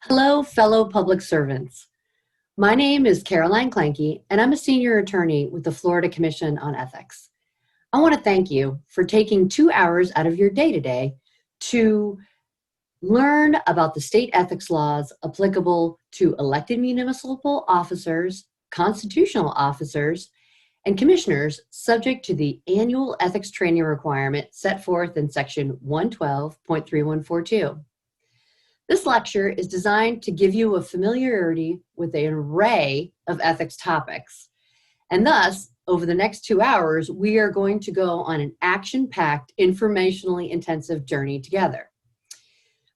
Hello, fellow public servants. My name is Caroline Clanky, and I'm a senior attorney with the Florida Commission on Ethics. I want to thank you for taking 2 hours out of your day today to learn about the state ethics laws applicable to elected municipal officers, constitutional officers, and commissioners subject to the annual ethics training requirement set forth in Section 112.3142. This lecture is designed to give you a familiarity with an array of ethics topics. And thus, over the next 2 hours, we are going to go on an action-packed, informationally intensive journey together.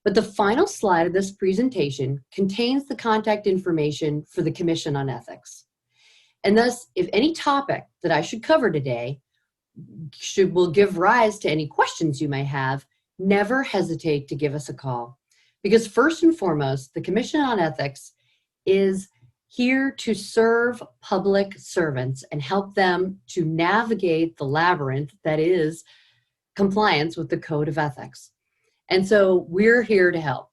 But the final slide of this presentation contains the contact information for the Commission on Ethics. And thus, if any topic that I should cover today will give rise to any questions you may have, never hesitate to give us a call. Because first and foremost, the Commission on Ethics is here to serve public servants and help them to navigate the labyrinth that is compliance with the Code of Ethics. And so we're here to help.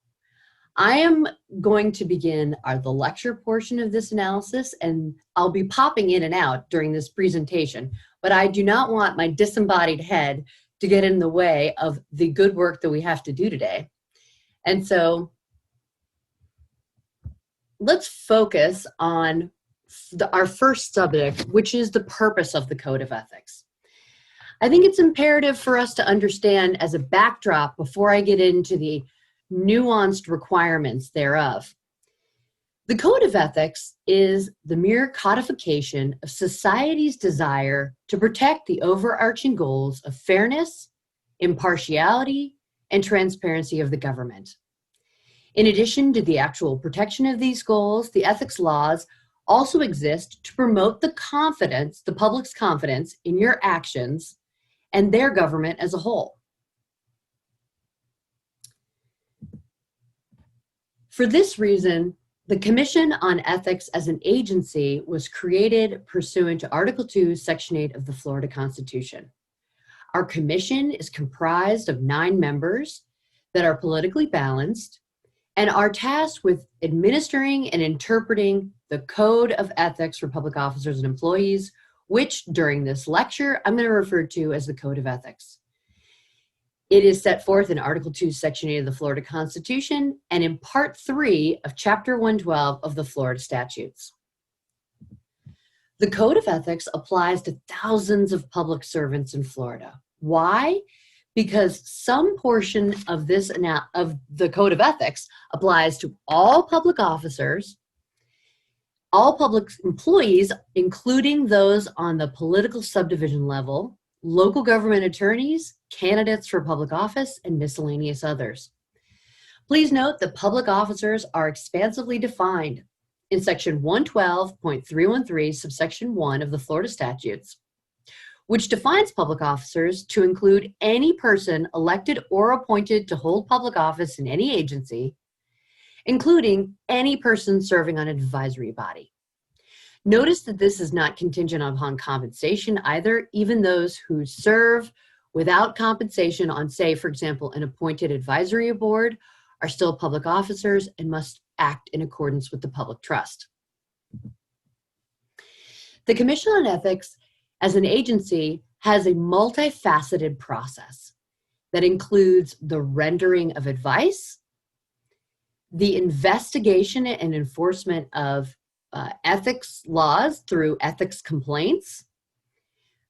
I am going to begin the lecture portion of this analysis, and I'll be popping in and out during this presentation, but I do not want my disembodied head to get in the way of the good work that we have to do today. And so let's focus on our first subject, which is the purpose of the Code of Ethics. I think it's imperative for us to understand as a backdrop before I get into the nuanced requirements thereof. The Code of Ethics is the mere codification of society's desire to protect the overarching goals of fairness, impartiality, and transparency of the government. In addition to the actual protection of these goals, the ethics laws also exist to promote the public's confidence in your actions and their government as a whole. For this reason, the Commission on Ethics as an agency was created pursuant to Article 2, Section 8 of the Florida Constitution. Our commission is comprised of 9 members that are politically balanced and are tasked with administering and interpreting the Code of Ethics for public officers and employees, which during this lecture, I'm going to refer to as the Code of Ethics. It is set forth in Article 2, Section 8 of the Florida Constitution and in Part 3 of Chapter 112 of the Florida Statutes. The Code of Ethics applies to thousands of public servants in Florida. Why? Because some portion of the Code of Ethics applies to all public officers, all public employees, including those on the political subdivision level, local government attorneys, candidates for public office, and miscellaneous others. Please note that public officers are expansively defined in Section 112.313, Subsection 1 of the Florida Statutes, which defines public officers to include any person elected or appointed to hold public office in any agency, including any person serving on an advisory body. Notice that this is not contingent upon compensation either. Even those who serve without compensation on, say, for example, an appointed advisory board are still public officers and must act in accordance with the public trust. The Commission on Ethics as an agency has a multifaceted process that includes the rendering of advice, the investigation and enforcement of ethics laws through ethics complaints,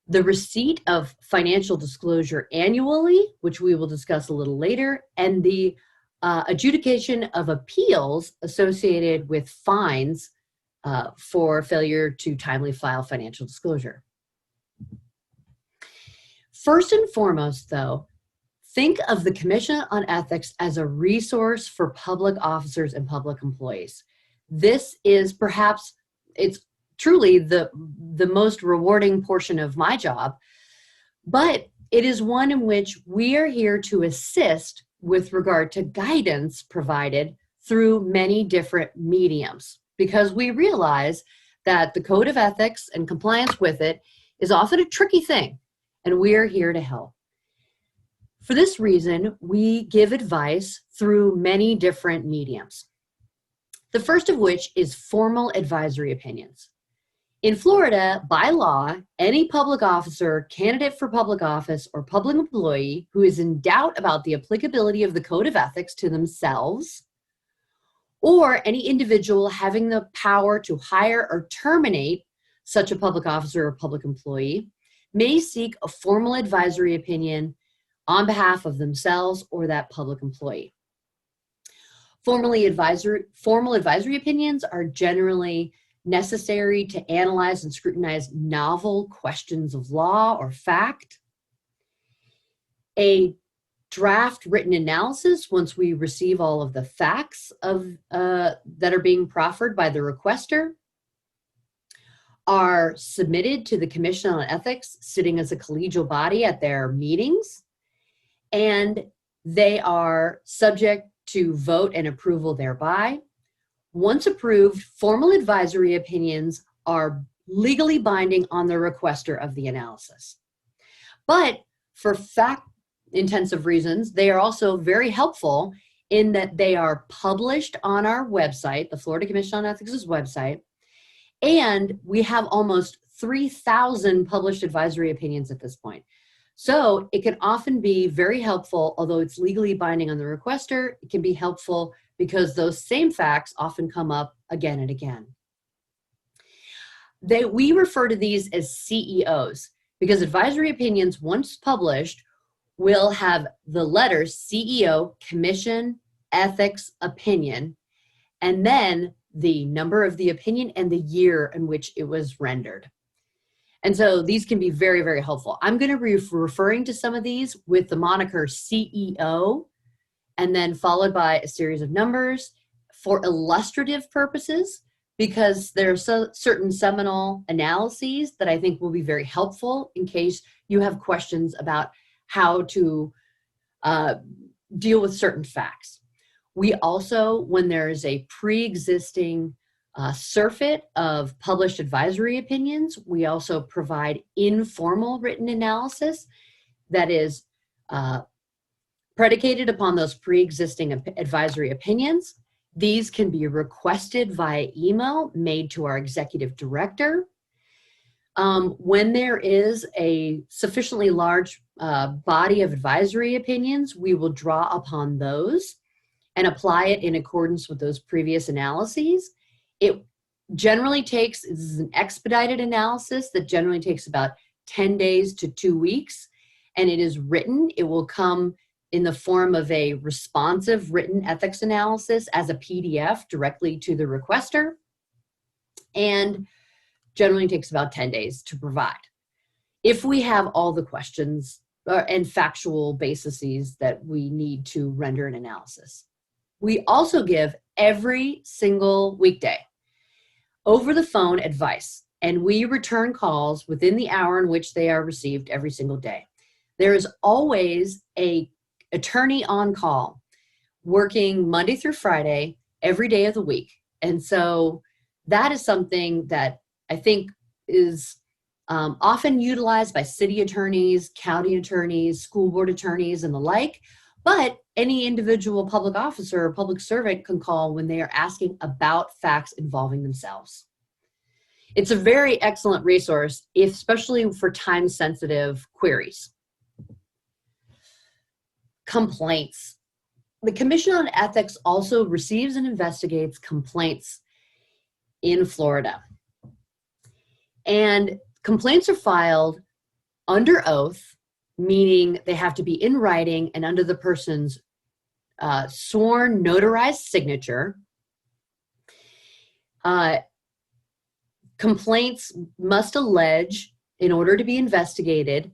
the receipt of financial disclosure annually, which we will discuss a little later, and the adjudication of appeals associated with fines for failure to timely file financial disclosure. First and foremost, though, think of the Commission on Ethics as a resource for public officers and public employees. This is perhaps, it's truly the most rewarding portion of my job, but it is one in which we are here to assist with regard to guidance provided through many different mediums, because we realize that the Code of Ethics and compliance with it is often a tricky thing, and we are here to help. For this reason, we give advice through many different mediums. The first of which is formal advisory opinions. In Florida, by law, any public officer, candidate for public office, or public employee who is in doubt about the applicability of the Code of Ethics to themselves, or any individual having the power to hire or terminate such a public officer or public employee, may seek a formal advisory opinion on behalf of themselves or that public employee. Formal advisory opinions are generally necessary to analyze and scrutinize novel questions of law or fact. A draft written analysis, once we receive all of the facts that are being proffered by the requester, are submitted to the Commission on Ethics, sitting as a collegial body at their meetings, and they are subject to vote and approval thereby. Once approved, formal advisory opinions are legally binding on the requester of the analysis. But for fact-intensive reasons, they are also very helpful in that they are published on our website, the Florida Commission on Ethics' website, and we have almost 3,000 published advisory opinions at this point. So it can often be very helpful, although it's legally binding on the requester, it can be helpful because those same facts often come up again and again. We refer to these as CEOs because advisory opinions, once published, will have the letters CEO, Commission, Ethics, Opinion, and then the number of the opinion and the year in which it was rendered. And so these can be very, very helpful. I'm going to be referring to some of these with the moniker CEO and then followed by a series of numbers for illustrative purposes, because there are certain seminal analyses that I think will be very helpful in case you have questions about how to deal with certain facts. We also, when there is a pre-existing surfeit of published advisory opinions, we also provide informal written analysis that is predicated upon those pre-existing advisory opinions. These can be requested via email made to our executive director. When there is a sufficiently large body of advisory opinions, we will draw upon those and apply it in accordance with those previous analyses. It generally takes, this is an expedited analysis that generally takes about 10 days to 2 weeks, and it is written. It will come in the form of a responsive written ethics analysis as a PDF directly to the requester, and generally takes about 10 days to provide. If we have all the questions and factual bases that we need to render an analysis. We also give every single weekday over the phone advice, and we return calls within the hour in which they are received every single day. There is always an attorney on call working Monday through Friday, every day of the week. And so that is something that I think is often utilized by city attorneys, county attorneys, school board attorneys, and the like. But any individual public officer or public servant can call when they are asking about facts involving themselves. It's a very excellent resource, especially for time-sensitive queries. Complaints. The Commission on Ethics also receives and investigates complaints in Florida. And complaints are filed under oath, meaning they have to be in writing and under the person's sworn notarized signature. Complaints must allege, in order to be investigated,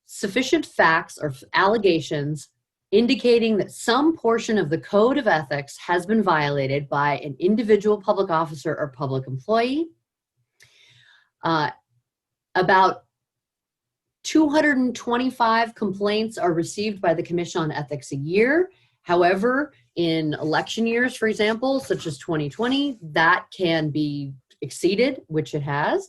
sufficient facts or allegations indicating that some portion of the Code of Ethics has been violated by an individual public officer or public employee. About 225 complaints are received by the Commission on Ethics a year. However, in election years, for example, such as 2020, that can be exceeded, which it has.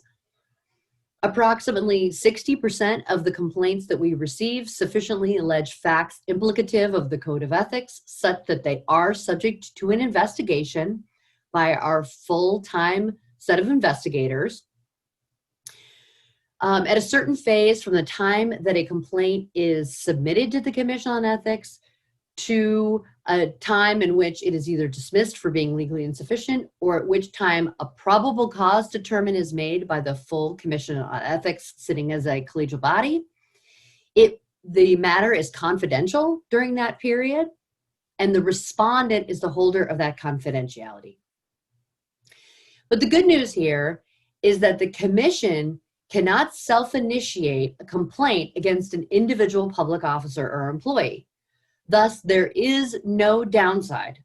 Approximately 60% of the complaints that we receive sufficiently allege facts implicative of the Code of Ethics, such that they are subject to an investigation by our full-time set of investigators. At a certain phase from the time that a complaint is submitted to the Commission on Ethics to a time in which it is either dismissed for being legally insufficient, or at which time a probable cause determination is made by the full Commission on Ethics sitting as a collegial body. The matter is confidential during that period, and the respondent is the holder of that confidentiality. But the good news here is that the Commission cannot self-initiate a complaint against an individual public officer or employee. Thus, there is no downside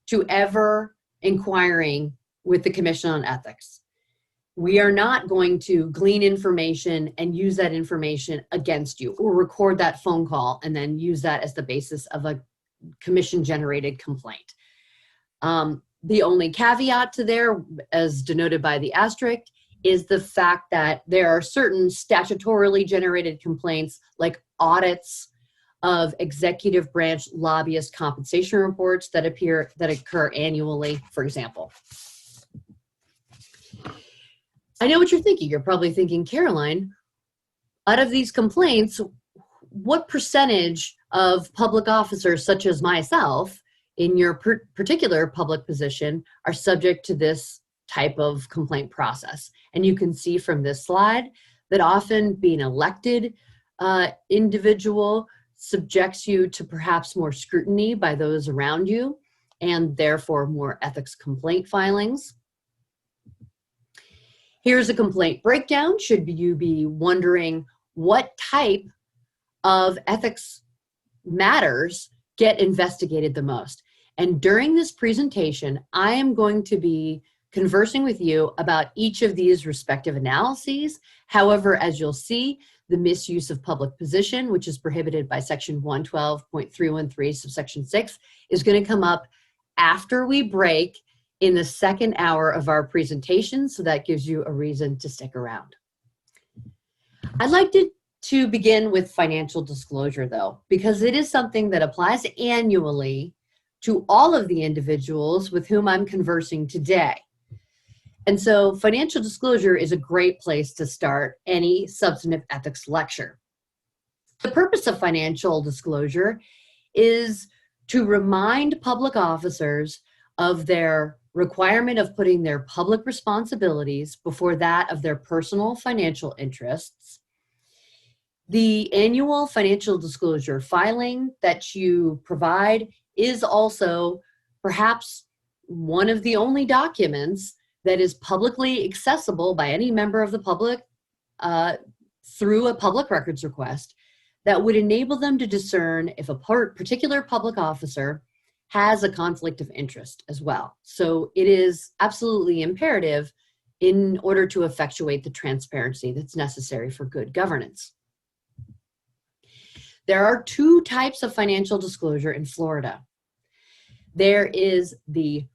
to ever inquiring with the Commission on Ethics. We are not going to glean information and use that information against you, or record that phone call and then use that as the basis of a Commission-generated complaint. The only caveat to there, as denoted by the asterisk, is the fact that there are certain statutorily generated complaints, like audits of executive branch lobbyist compensation reports that occur annually, for example. I know what you're thinking. You're probably thinking, Caroline, out of these complaints, what percentage of public officers such as myself in your particular public position are subject to this type of complaint process? And you can see from this slide that often being elected individual subjects you to perhaps more scrutiny by those around you, and therefore more ethics complaint filings. Here's a complaint breakdown. Should you be wondering what type of ethics matters get investigated the most. And during this presentation, I am going to be conversing with you about each of these respective analyses. However, as you'll see, the misuse of public position, which is prohibited by section 112.313, subsection 6, is going to come up after we break in the second hour of our presentation, so that gives you a reason to stick around. I'd like to begin with financial disclosure, though, because it is something that applies annually to all of the individuals with whom I'm conversing today. And so financial disclosure is a great place to start any substantive ethics lecture. The purpose of financial disclosure is to remind public officers of their requirement of putting their public responsibilities before that of their personal financial interests. The annual financial disclosure filing that you provide is also perhaps one of the only documents that is publicly accessible by any member of the public through a public records request that would enable them to discern if a particular public officer has a conflict of interest as well. So it is absolutely imperative in order to effectuate the transparency that's necessary for good governance. There are two types of financial disclosure in Florida. There is the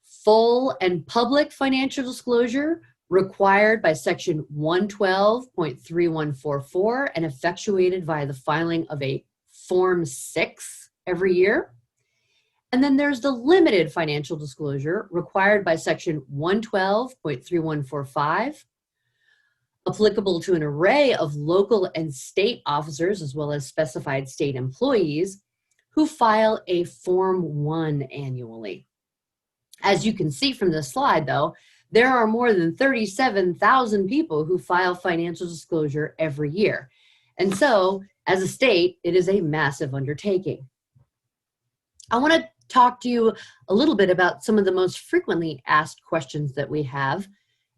full and public financial disclosure required by section 112.3144 and effectuated via the filing of a Form 6 every year. And then there's the limited financial disclosure required by section 112.3145, applicable to an array of local and state officers as well as specified state employees who file a Form 1 annually. As you can see from this slide, though, there are more than 37,000 people who file financial disclosure every year. And so, as a state, it is a massive undertaking. I want to talk to you a little bit about some of the most frequently asked questions that we have,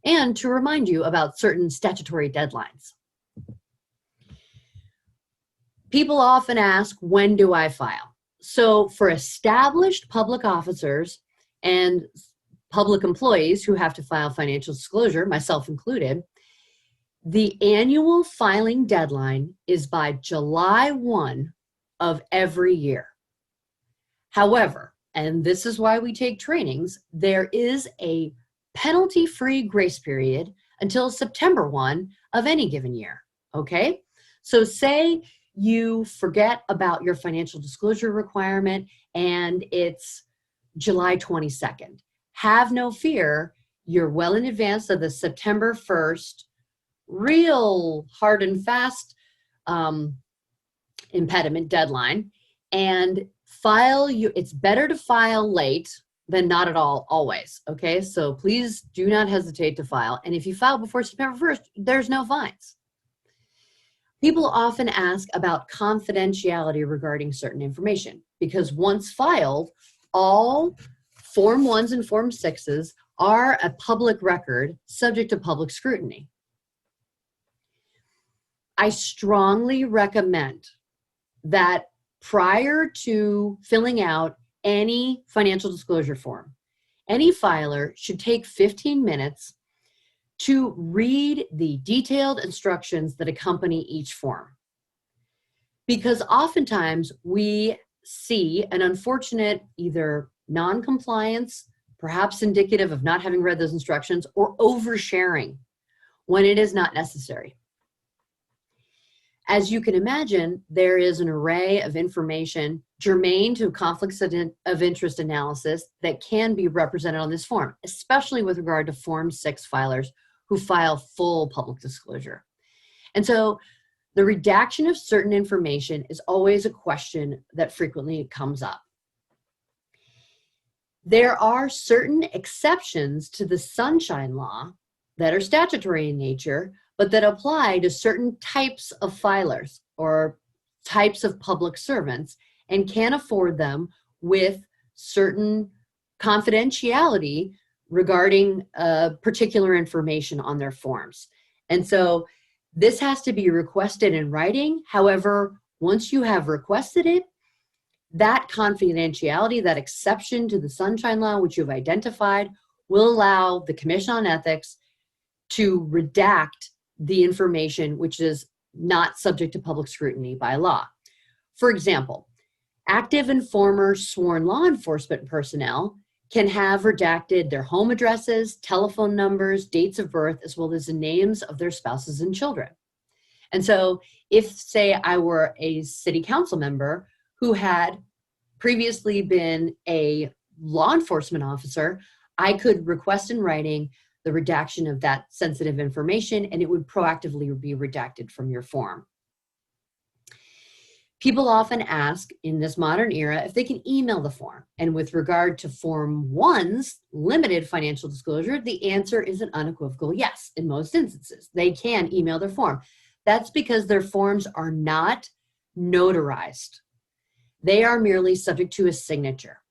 and to remind you about certain statutory deadlines. People often ask, when do I file? So for established public officers and public employees who have to file financial disclosure, myself included, the annual filing deadline is by July 1 of every year. However, and this is why we take trainings, there is a penalty-free grace period until September 1 of any given year, okay? So say you forget about your financial disclosure requirement and it's July 22nd. have no fear. You're well in advance of the September 1st, real hard and fast impediment deadline, and it's better to file late than not at all, always, okay? So please do not hesitate to file. And if you file before September 1st, there's no fines. People often ask about confidentiality regarding certain information, because once filed, all Form 1s and Form 6s are a public record subject to public scrutiny. I strongly recommend that prior to filling out any financial disclosure form, any filer should take 15 minutes to read the detailed instructions that accompany each form. Because oftentimes we see an unfortunate either non-compliance, perhaps indicative of not having read those instructions, or oversharing when it is not necessary. As you can imagine, there is an array of information germane to conflicts of interest analysis that can be represented on this form, especially with regard to Form 6 filers who file full public disclosure. And so the redaction of certain information is always a question that frequently comes up. There are certain exceptions to the Sunshine Law that are statutory in nature, but that apply to certain types of filers or types of public servants and can afford them with certain confidentiality regarding particular information on their forms. And so this has to be requested in writing. However, once you have requested it, that confidentiality, that exception to the Sunshine Law, which you've identified, will allow the Commission on Ethics to redact the information which is not subject to public scrutiny by law. For example, active and former sworn law enforcement personnel can have redacted their home addresses, telephone numbers, dates of birth, as well as the names of their spouses and children. And so if, say, I were a city council member who had previously been a law enforcement officer, I could request in writing the redaction of that sensitive information, and it would proactively be redacted from your form. People often ask in this modern era if they can email the form. And with regard to Form 1's limited financial disclosure, the answer is an unequivocal yes. In most instances, they can email their form. That's because their forms are not notarized. They are merely subject to a signature.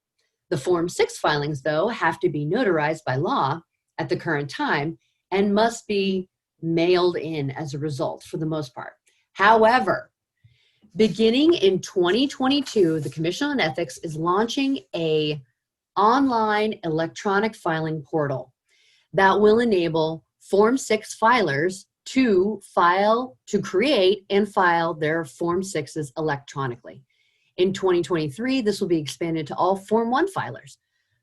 The Form 6 filings, though, have to be notarized by law at the current time and must be mailed in as a result for the most part. However, beginning in 2022, the Commission on Ethics is launching an online electronic filing portal that will enable Form 6 filers to create and file their Form 6s electronically. In 2023, this will be expanded to all Form 1 filers.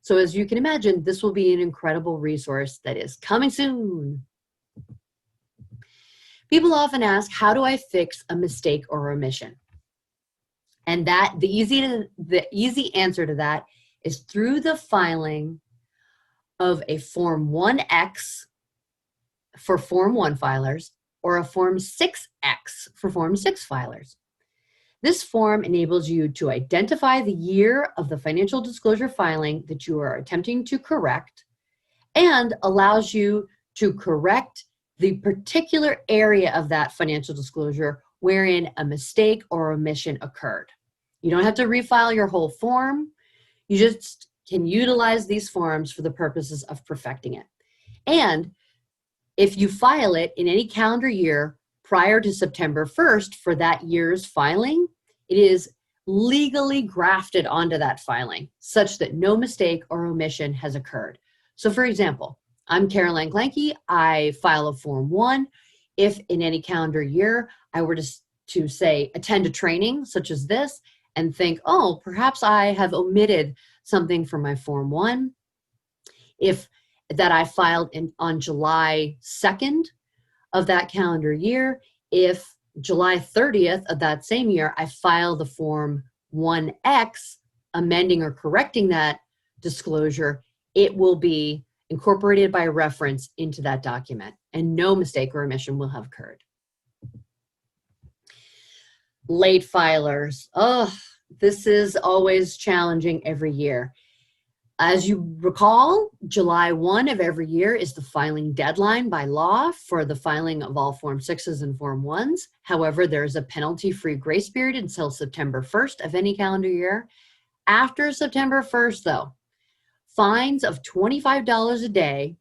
So as you can imagine, this will be an incredible resource that is coming soon. People often ask, how do I fix a mistake or omission? And the easy answer to that is through the filing of a Form 1X for Form 1 filers or a Form 6X for Form 6 filers. This form enables you to identify the year of the financial disclosure filing that you are attempting to correct and allows you to correct the particular area of that financial disclosure wherein a mistake or omission occurred. You don't have to refile your whole form. You just can utilize these forms for the purposes of perfecting it. And if you file it in any calendar year prior to September 1st for that year's filing, it is legally grafted onto that filing such that no mistake or omission has occurred. So for example, I'm Caroline Clanky, I file a Form 1. If in any calendar year I were to say attend a training such as this and think, oh, perhaps I have omitted something from my Form 1, if that I filed on July 2nd of that calendar year, if July 30th of that same year, I file the Form 1X, amending or correcting that disclosure, it will be incorporated by reference into that document, and no mistake or omission will have occurred. Late filers. Oh, this is always challenging every year. As you recall, July 1 of every year is the filing deadline by law for the filing of all Form 6s and Form 1s. However, there is a penalty-free grace period until September 1st of any calendar year. After September 1st, though, fines of $25 a day,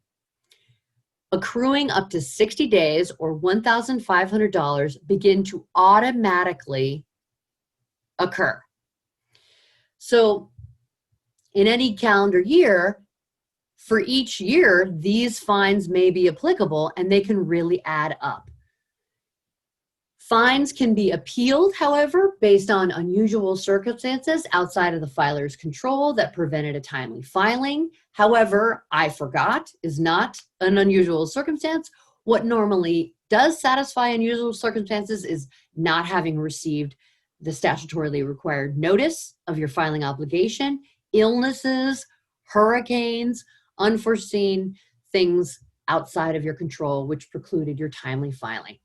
accruing up to 60 days or $1,500 begin to automatically occur. So in any calendar year, for each year, these fines may be applicable and they can really add up. Fines can be appealed, however, based on unusual circumstances outside of the filer's control that prevented a timely filing. However, I forgot is not an unusual circumstance. What normally does satisfy unusual circumstances is not having received the statutorily required notice of your filing obligation, illnesses, hurricanes, unforeseen things outside of your control which precluded your timely filing.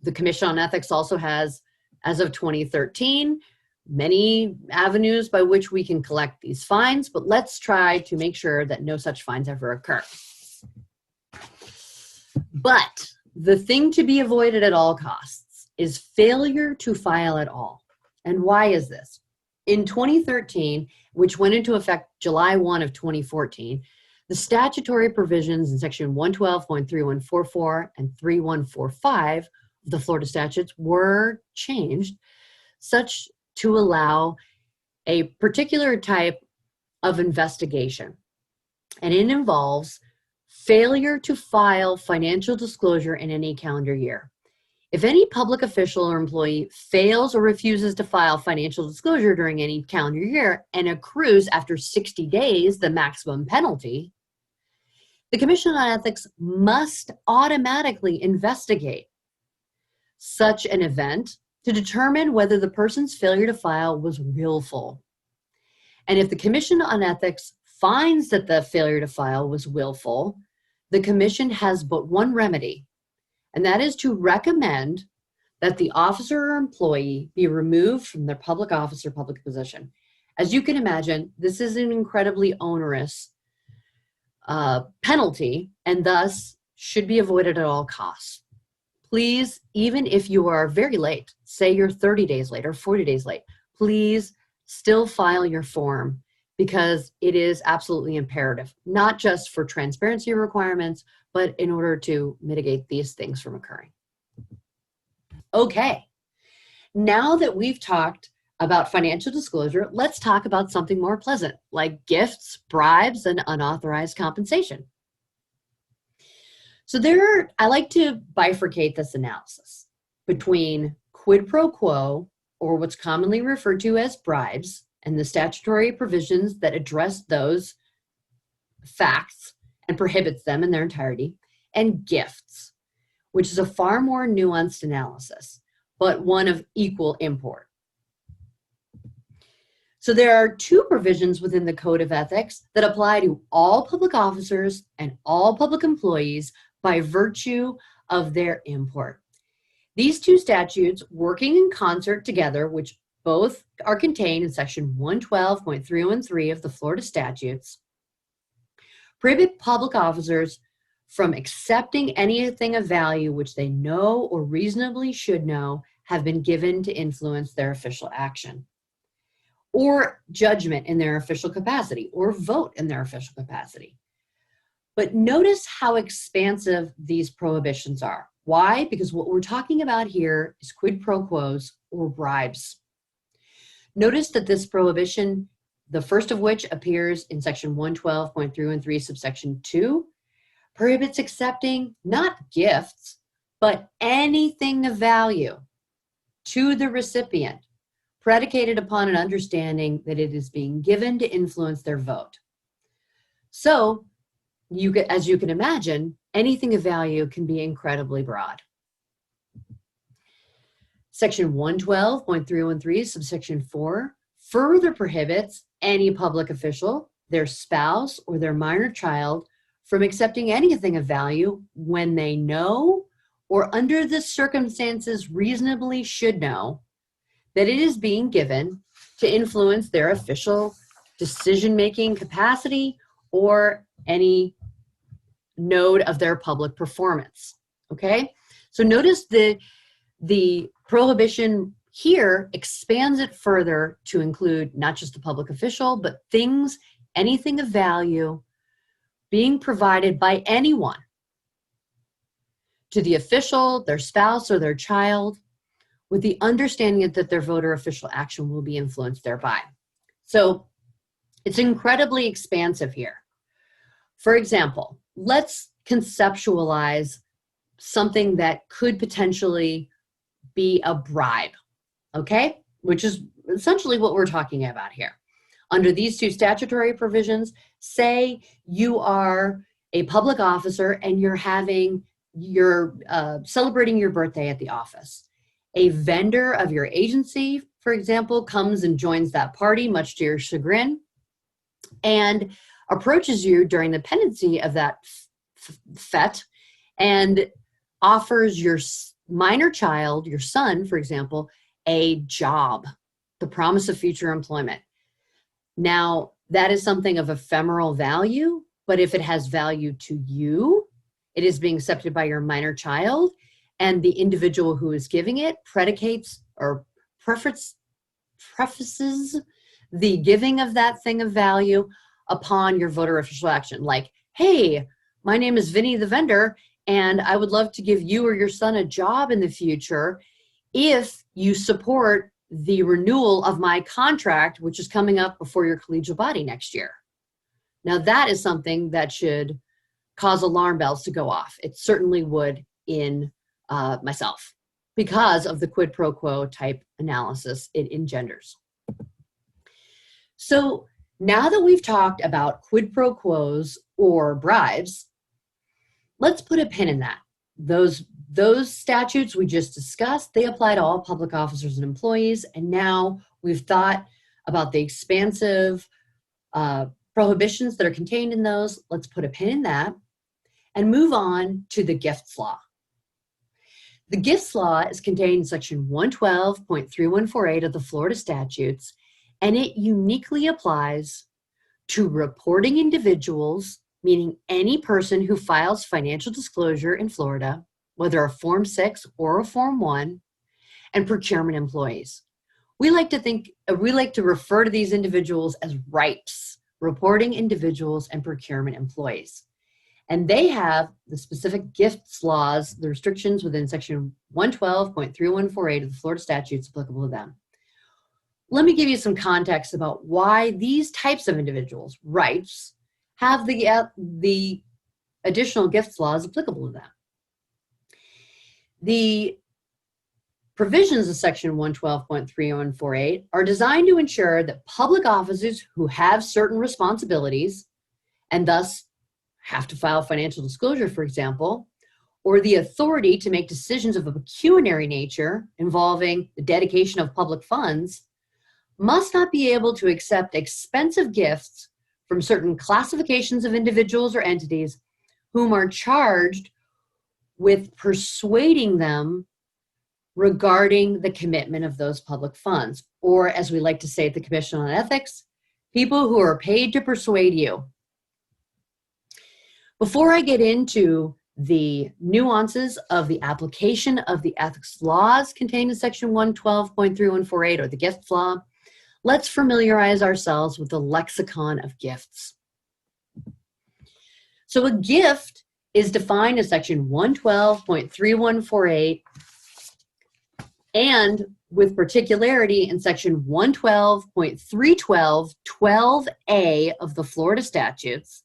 The Commission on Ethics also has, as of 2013, many avenues by which we can collect these fines, but let's try to make sure that no such fines ever occur. But the thing to be avoided at all costs is failure to file at all. And why is this? In 2013, which went into effect July 1 of 2014, the statutory provisions in section 112.3144 and 3145 of the Florida statutes were changed such to allow a particular type of investigation. And it involves failure to file financial disclosure in any calendar year. If any public official or employee fails or refuses to file financial disclosure during any calendar year and accrues after 60 days the maximum penalty, the Commission on Ethics must automatically investigate such an event to determine whether the person's failure to file was willful. And if the Commission on Ethics finds that the failure to file was willful, the Commission has but one remedy, and that is to recommend that the officer or employee be removed from their public office or public position. As you can imagine, this is an incredibly onerous penalty and thus should be avoided at all costs. Please, even if you are very late, say you're 30 days late or 40 days late, please still file your form because it is absolutely imperative, not just for transparency requirements, but in order to mitigate these things from occurring. Okay, now that we've talked about financial disclosure, let's talk about something more pleasant, like gifts, bribes, and unauthorized compensation. So I like to bifurcate this analysis between quid pro quo, or what's commonly referred to as bribes, and the statutory provisions that address those facts and prohibits them in their entirety, and gifts, which is a far more nuanced analysis, but one of equal import. So there are two provisions within the Code of Ethics that apply to all public officers and all public employees by virtue of their import. These two statutes, working in concert together, which both are contained in section 112.313 of the Florida statutes, prohibit public officers from accepting anything of value which they know or reasonably should know have been given to influence their official action, or judgment in their official capacity, or vote in their official capacity. But notice how expansive these prohibitions are. Why? Because what we're talking about here is quid pro quos or bribes. Notice that this prohibition, the first of which appears in section 112.313 subsection 2, prohibits accepting not gifts, but anything of value to the recipient, predicated upon an understanding that it is being given to influence their vote. So, as you can imagine, anything of value can be incredibly broad. Section 112.313, subsection 4, further prohibits any public official, their spouse, or their minor child from accepting anything of value when they know or under the circumstances reasonably should know that it is being given to influence their official decision-making capacity or any node of their public performance. Okay, so notice the prohibition here expands it further to include not just the public official, but things, anything of value being provided by anyone to the official, their spouse, or their child, with the understanding that their vote or official action will be influenced thereby. So it's incredibly expansive here. For example, let's conceptualize something that could potentially be a bribe, okay? Which is essentially what we're talking about here. Under these two statutory provisions, say you are a public officer and you're celebrating your birthday at the office. A vendor of your agency, for example, comes and joins that party, much to your chagrin, and approaches you during the pendency of that fete and offers your minor child, your son, for example, a job, the promise of future employment. Now, that is something of ephemeral value, but if it has value to you, it is being accepted by your minor child, and the individual who is giving it predicates or prefaces the giving of that thing of value upon your voter official action. Like, hey, my name is Vinny the vendor, and I would love to give you or your son a job in the future if you support the renewal of my contract, which is coming up before your collegial body next year. Now, that is something that should cause alarm bells to go off. It certainly would in myself, because of the quid pro quo type analysis it engenders. So now that we've talked about quid pro quos or bribes, let's put a pin in that. Those statutes we just discussed, they apply to all public officers and employees, and now we've thought about the expansive prohibitions that are contained in those. Let's put a pin in that and move on to the gifts law. The gifts law is contained in section 112.3148 of the Florida statutes, and it uniquely applies to reporting individuals, meaning any person who files financial disclosure in Florida, whether a Form 6 or a Form 1, and procurement employees. We like to refer to these individuals as RIPEs, reporting individuals and procurement employees. And they have the specific gifts laws, the restrictions within section 112.3148 of the Florida statutes applicable to them. Let me give you some context about why these types of individuals, RIPEs, have the additional gifts laws applicable to them. The provisions of section 112.3148 are designed to ensure that public officers who have certain responsibilities and thus have to file financial disclosure, for example, or the authority to make decisions of a pecuniary nature involving the dedication of public funds, must not be able to accept expensive gifts from certain classifications of individuals or entities whom are charged with persuading them regarding the commitment of those public funds, or as we like to say at the Commission on Ethics, people who are paid to persuade you. Before I get into the nuances of the application of the ethics laws contained in section 112.3148 or the gifts law, let's familiarize ourselves with the Lexicon of Gifts. So a gift is defined in section 112.3148 and with particularity in section 112.312(12)A of the Florida statutes.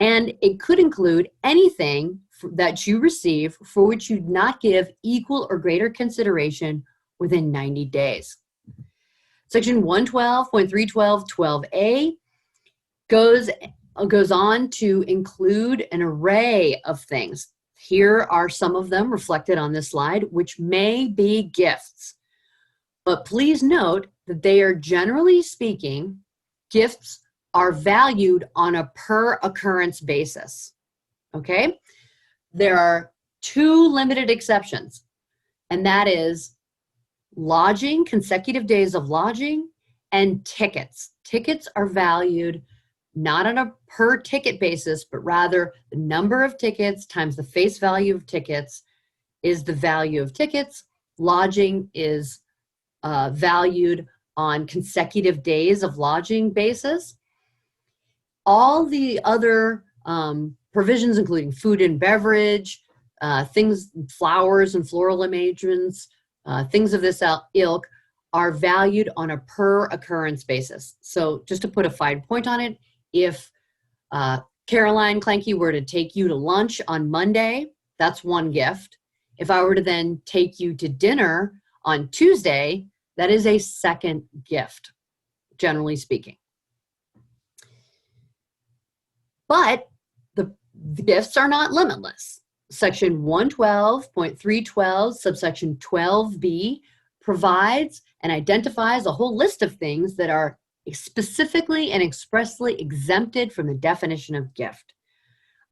And it could include anything that you receive for which you do not give equal or greater consideration within 90 days. Section 112.312(12)A goes on to include an array of things. Here are some of them reflected on this slide, which may be gifts. But please note that they are, generally speaking, gifts are valued on a per occurrence basis, okay? There are two limited exceptions, and that is lodging, consecutive days of lodging, and tickets. Tickets are valued not on a per ticket basis, but rather the number of tickets times the face value of tickets is the value of tickets. Lodging is valued on consecutive days of lodging basis. All the other provisions, including food and beverage, things, flowers and floral arrangements, things of this ilk, are valued on a per occurrence basis. So just to put a fine point on it, if Caroline Clanky were to take you to lunch on Monday, that's one gift. If I were to then take you to dinner on Tuesday, that is a second gift, generally speaking. But the gifts are not limitless. Section 112.312, subsection 12b, provides and identifies a whole list of things that are specifically and expressly exempted from the definition of gift.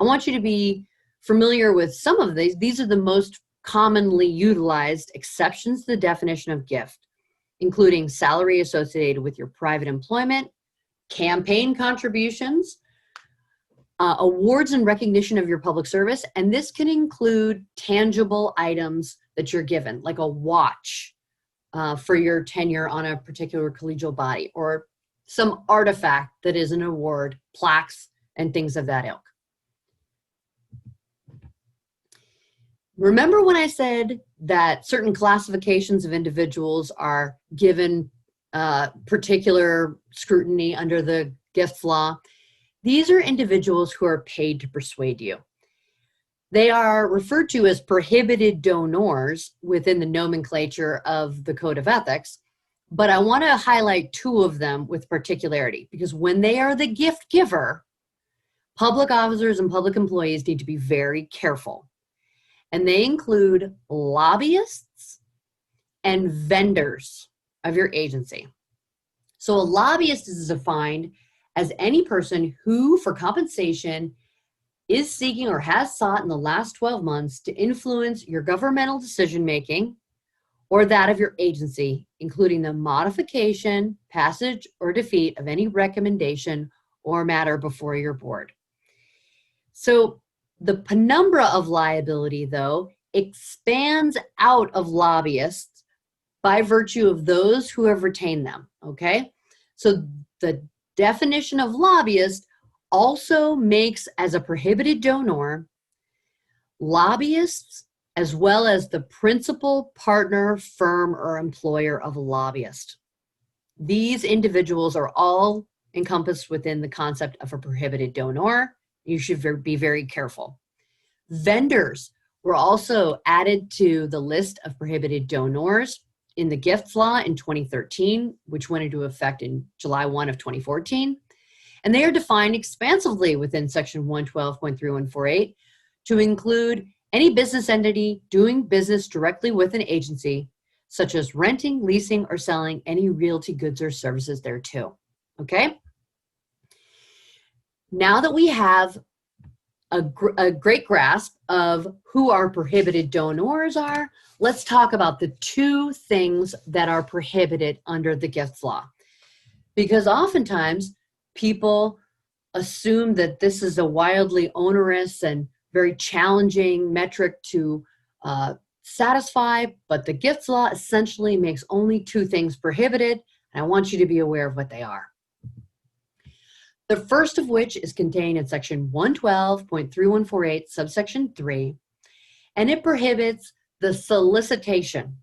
I want you to be familiar with some of these. These are the most commonly utilized exceptions to the definition of gift, including salary associated with your private employment, campaign contributions, awards and recognition of your public service, and this can include tangible items that you're given, like a watch for your tenure on a particular collegial body, or some artifact that is an award, plaques, and things of that ilk. Remember when I said that certain classifications of individuals are given particular scrutiny under the gifts law? These are individuals who are paid to persuade you. They are referred to as prohibited donors within the nomenclature of the Code of Ethics, but I want to highlight two of them with particularity, because when they are the gift giver, public officers and public employees need to be very careful. And they include lobbyists and vendors of your agency. So a lobbyist is defined as any person who, for compensation, is seeking or has sought in the last 12 months to influence your governmental decision-making or that of your agency, including the modification, passage, or defeat of any recommendation or matter before your board. So the penumbra of liability, though, expands out of lobbyists by virtue of those who have retained them, okay? So the definition of lobbyist also makes as a prohibited donor lobbyists as well as the principal, partner, firm, or employer of a lobbyist. These individuals are all encompassed within the concept of a prohibited donor. You should be very careful. Vendors were also added to the list of prohibited donors in the gifts law in 2013, which went into effect in July 1 of 2014. And they are defined expansively within section 112.3148 to include any business entity doing business directly with an agency, such as renting, leasing, or selling any realty goods or services thereto. Okay? Now that we have a great grasp of who our prohibited donors are, let's talk about the two things that are prohibited under the gifts law. Because oftentimes people assume that this is a wildly onerous and very challenging metric to satisfy, but the gifts law essentially makes only two things prohibited, and I want you to be aware of what they are. The first of which is contained in section 112.3148, subsection 3, and it prohibits the solicitation.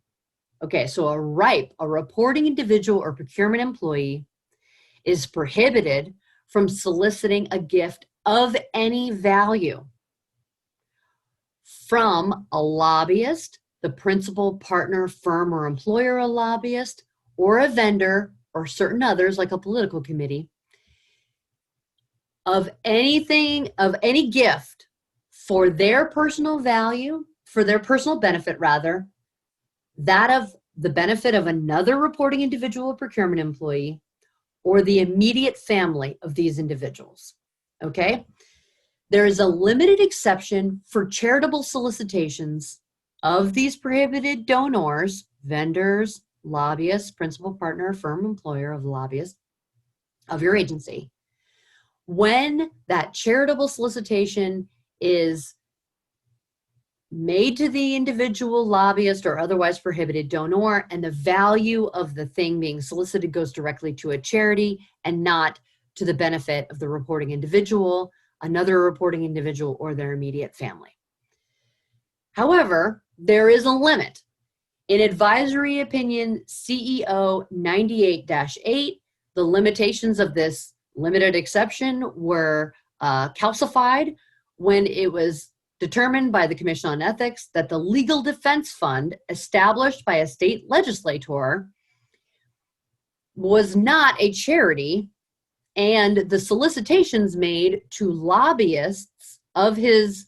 Okay, so a RIPE, a reporting individual or procurement employee, is prohibited from soliciting a gift of any value from a lobbyist, the principal, partner, firm, or employer of a lobbyist, or a vendor, or certain others like a political committee, of anything, of any gift for their personal value, for their personal benefit rather, that of the benefit of another reporting individual or procurement employee, or the immediate family of these individuals. Okay? There is a limited exception for charitable solicitations of these prohibited donors, vendors, lobbyists, principal partner, firm, employer of lobbyist of your agency. When that charitable solicitation is made to the individual lobbyist or otherwise prohibited donor, and the value of the thing being solicited goes directly to a charity and not to the benefit of the reporting individual, another reporting individual, or their immediate family. However, there is a limit. In Advisory Opinion CEO 98-8, the limitations of this limited exception were calcified when it was determined by the Commission on Ethics that the legal defense fund established by a state legislator was not a charity, and the solicitations made to lobbyists of his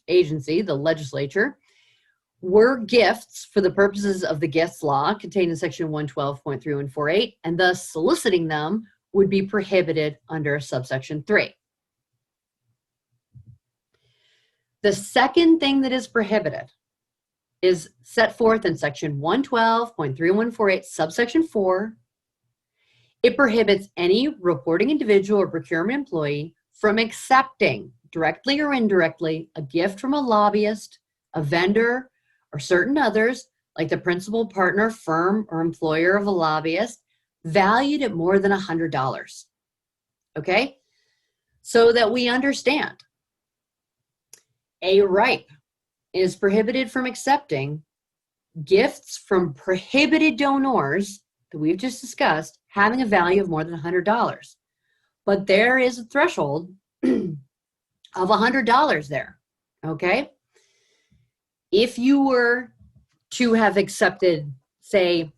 agency, the legislature, were gifts for the purposes of the gifts law contained in section 112.3148, and thus soliciting them would be prohibited under subsection 3. The second thing that is prohibited is set forth in section 112.3148, subsection 4. It prohibits any reporting individual or procurement employee from accepting, directly or indirectly, a gift from a lobbyist, a vendor, or certain others, like the principal partner, firm, or employer of a lobbyist, valued at more than $100. Okay? So that we understand, a ripe is prohibited from accepting gifts from prohibited donors that we've just discussed having a value of more than $100. But there is a threshold of $100 there, okay? If you were to have accepted, say,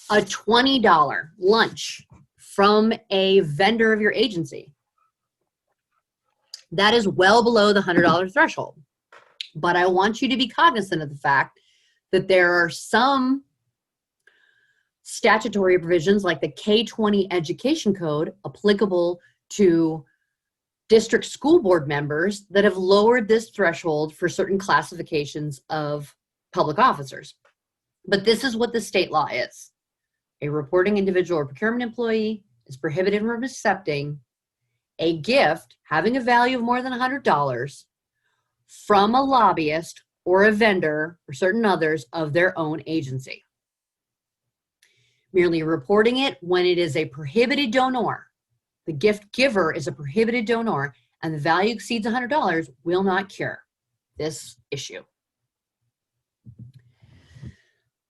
a $20 lunch from a vendor of your agency, that is well below the $100 threshold. But I want you to be cognizant of the fact that there are some statutory provisions like the K-20 Education Code applicable to district school board members that have lowered this threshold for certain classifications of public officers. But this is what the state law is. A reporting individual or procurement employee is prohibited from accepting a gift having a value of more than $100 from a lobbyist or a vendor or certain others of their own agency. Merely reporting it when it is a prohibited donor, the gift giver is a prohibited donor, and the value exceeds $100 will not cure this issue.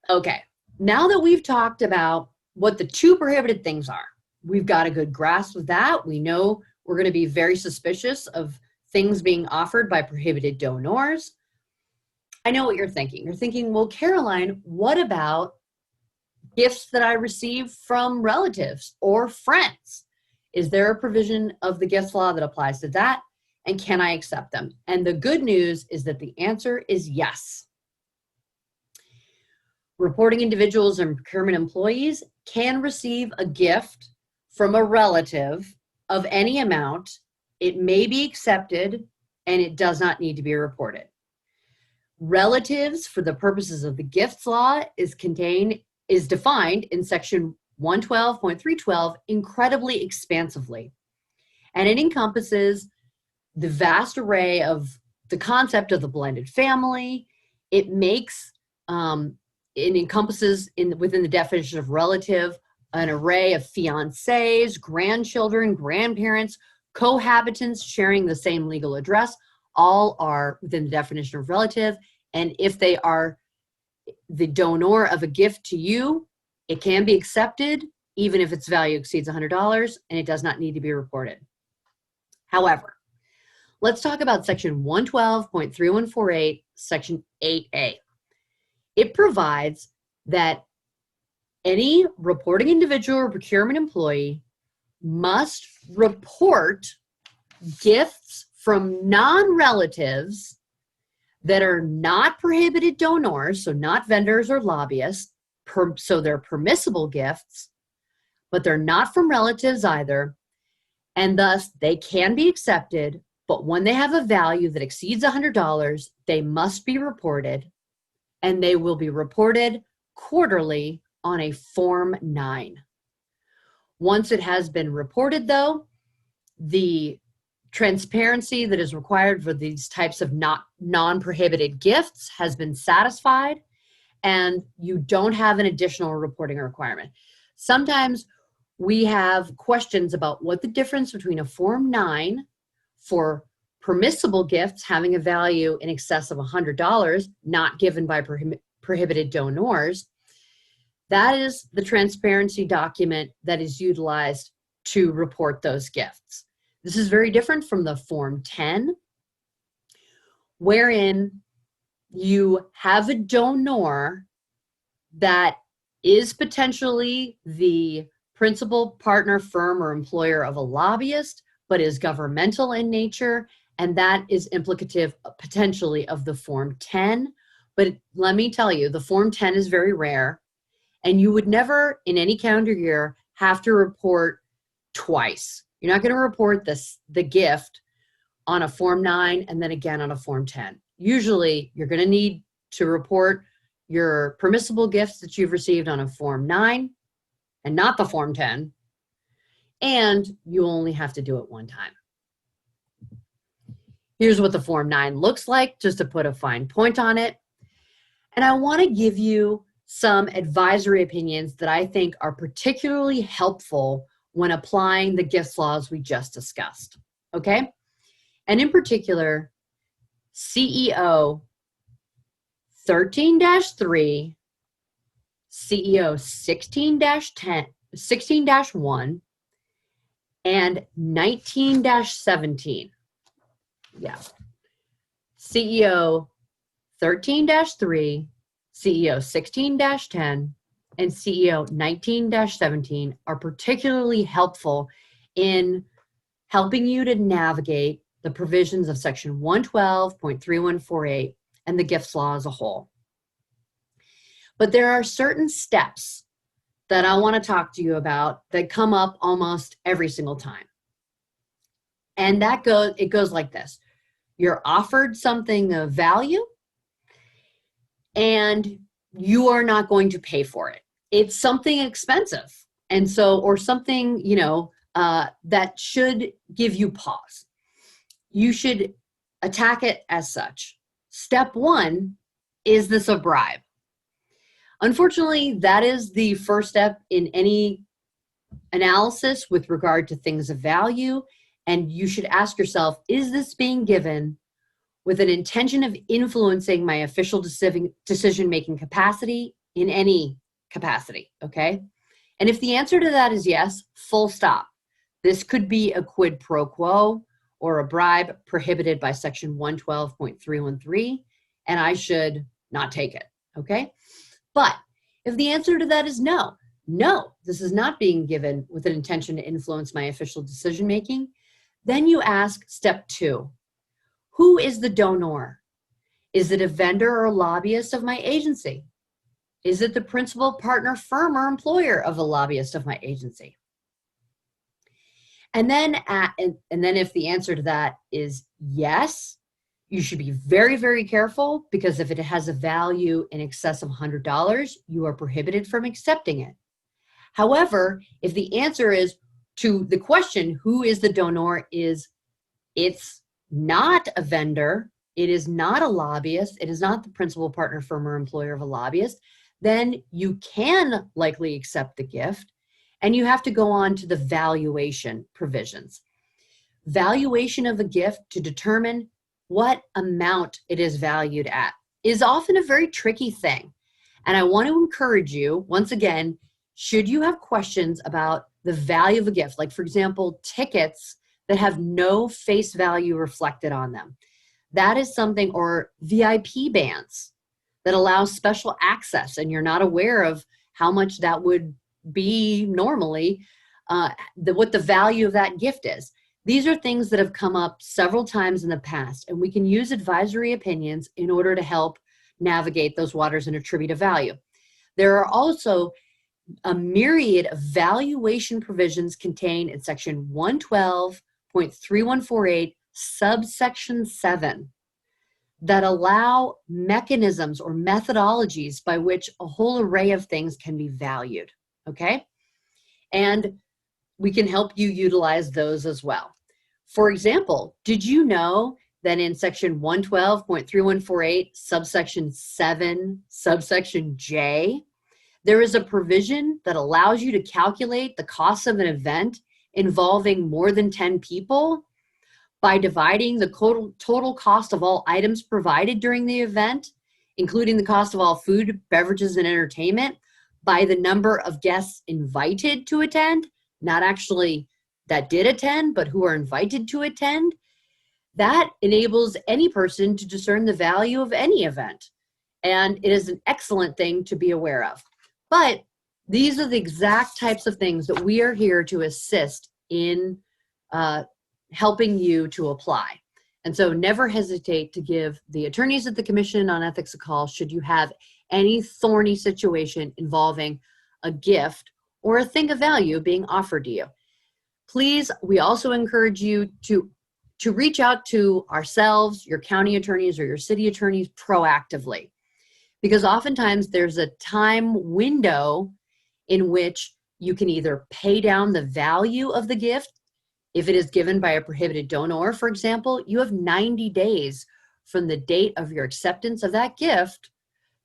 Okay, now that we've talked about what the two prohibited things are, we've got a good grasp of that. We know we're going to be very suspicious of things being offered by prohibited donors. I know what you're thinking. You're thinking, well, Caroline, what about gifts that I receive from relatives or friends? Is there a provision of the gifts law that applies to that? And can I accept them? And the good news is that the answer is yes. Reporting individuals and procurement employees can receive a gift from a relative of any amount. It may be accepted and it does not need to be reported. Relatives, for the purposes of the gifts law, is defined in section 112.312 incredibly expansively. And it encompasses the vast array of the concept of the blended family. It encompasses within the definition of relative an array of fiancés, grandchildren, grandparents, cohabitants sharing the same legal address. All are within the definition of relative. And if they are the donor of a gift to you, it can be accepted even if its value exceeds $100, and it does not need to be reported. However, let's talk about section 112.3148, section 8A. It provides that any reporting individual or procurement employee must report gifts from non-relatives that are not prohibited donors, so not vendors or lobbyists, so they're permissible gifts, but they're not from relatives either, and thus they can be accepted, but when they have a value that exceeds $100, they must be reported, and they will be reported quarterly on a Form 9. Once it has been reported, though, the transparency that is required for these types of non-prohibited gifts has been satisfied, and you don't have an additional reporting requirement. Sometimes we have questions about what the difference between a Form 9 for permissible gifts having a value in excess of $100, not given by prohibited donors. That is the transparency document that is utilized to report those gifts. This is very different from the Form 10, wherein you have a donor that is potentially the principal, partner, firm, or employer of a lobbyist, but is governmental in nature, and that is implicative potentially of the Form 10. But let me tell you, the Form 10 is very rare, and you would never in any calendar year have to report twice. You're not going to report the gift on a Form 9 and then again on a Form 10. Usually you're going to need to report your permissible gifts that you've received on a Form 9 and not the Form 10, and you only have to do it one time. Here's what the Form 9 looks like, just to put a fine point on it. And I want to give you some advisory opinions that I think are particularly helpful when applying the gifts laws we just discussed, okay? And in particular, CEO 13-3, CEO 16-1, and 19-17. Yeah. CEO 13-3, CEO 16-10, and CEO 19-17 are particularly helpful in helping you to navigate the provisions of Section 112.3148 and the gifts law as a whole. But there are certain steps that I want to talk to you about that come up almost every single time. And it goes like this. You're offered something of value, and you are not going to pay for it. It's something expensive, and so, or something, that should give you pause. You should attack it as such. Step one, is this a bribe? Unfortunately, that is the first step in any analysis with regard to things of value, and you should ask yourself, is this being given with an intention of influencing my official decision-making capacity in any capacity, okay? And if the answer to that is yes, full stop. This could be a quid pro quo or a bribe prohibited by Section 112.313, and I should not take it, okay? But if the answer to that is no, this is not being given with an intention to influence my official decision-making, then you ask step two, who is the donor? Is it a vendor or lobbyist of my agency? Is it the principal, partner, firm, or employer of a lobbyist of my agency? And then if the answer to that is yes, you should be very, very careful, because if it has a value in excess of $100, you are prohibited from accepting it. However, if the answer is to the question, who is the donor, it's not a vendor, it is not a lobbyist, it is not the principal, partner, firm, or employer of a lobbyist, then you can likely accept the gift, and you have to go on to the valuation provisions. Valuation of a gift to determine what amount it is valued at is often a very tricky thing. And I want to encourage you, once again, should you have questions about the value of a gift, like for example, tickets that have no face value reflected on them. That is something, or VIP bands that allow special access and you're not aware of how much that would be normally, what the value of that gift is. These are things that have come up several times in the past, and we can use advisory opinions in order to help navigate those waters and attribute a value. There are also a myriad of valuation provisions contained in section 112.3148, subsection 7, that allow mechanisms or methodologies by which a whole array of things can be valued, okay? And we can help you utilize those as well. For example, did you know that in section 112.3148, subsection 7, subsection J, there is a provision that allows you to calculate the cost of an event involving more than 10 people by dividing the total cost of all items provided during the event, including the cost of all food, beverages, and entertainment, by the number of guests invited to attend, not actually that did attend, but who are invited to attend. That enables any person to discern the value of any event. And it is an excellent thing to be aware of. But these are the exact types of things that we are here to assist in helping you to apply. And so never hesitate to give the attorneys at the Commission on Ethics a call should you have any thorny situation involving a gift or a thing of value being offered to you. Please, we also encourage you to reach out to ourselves, your county attorneys, or your city attorneys proactively. Because oftentimes there's a time window in which you can either pay down the value of the gift. If it is given by a prohibited donor, for example, you have 90 days from the date of your acceptance of that gift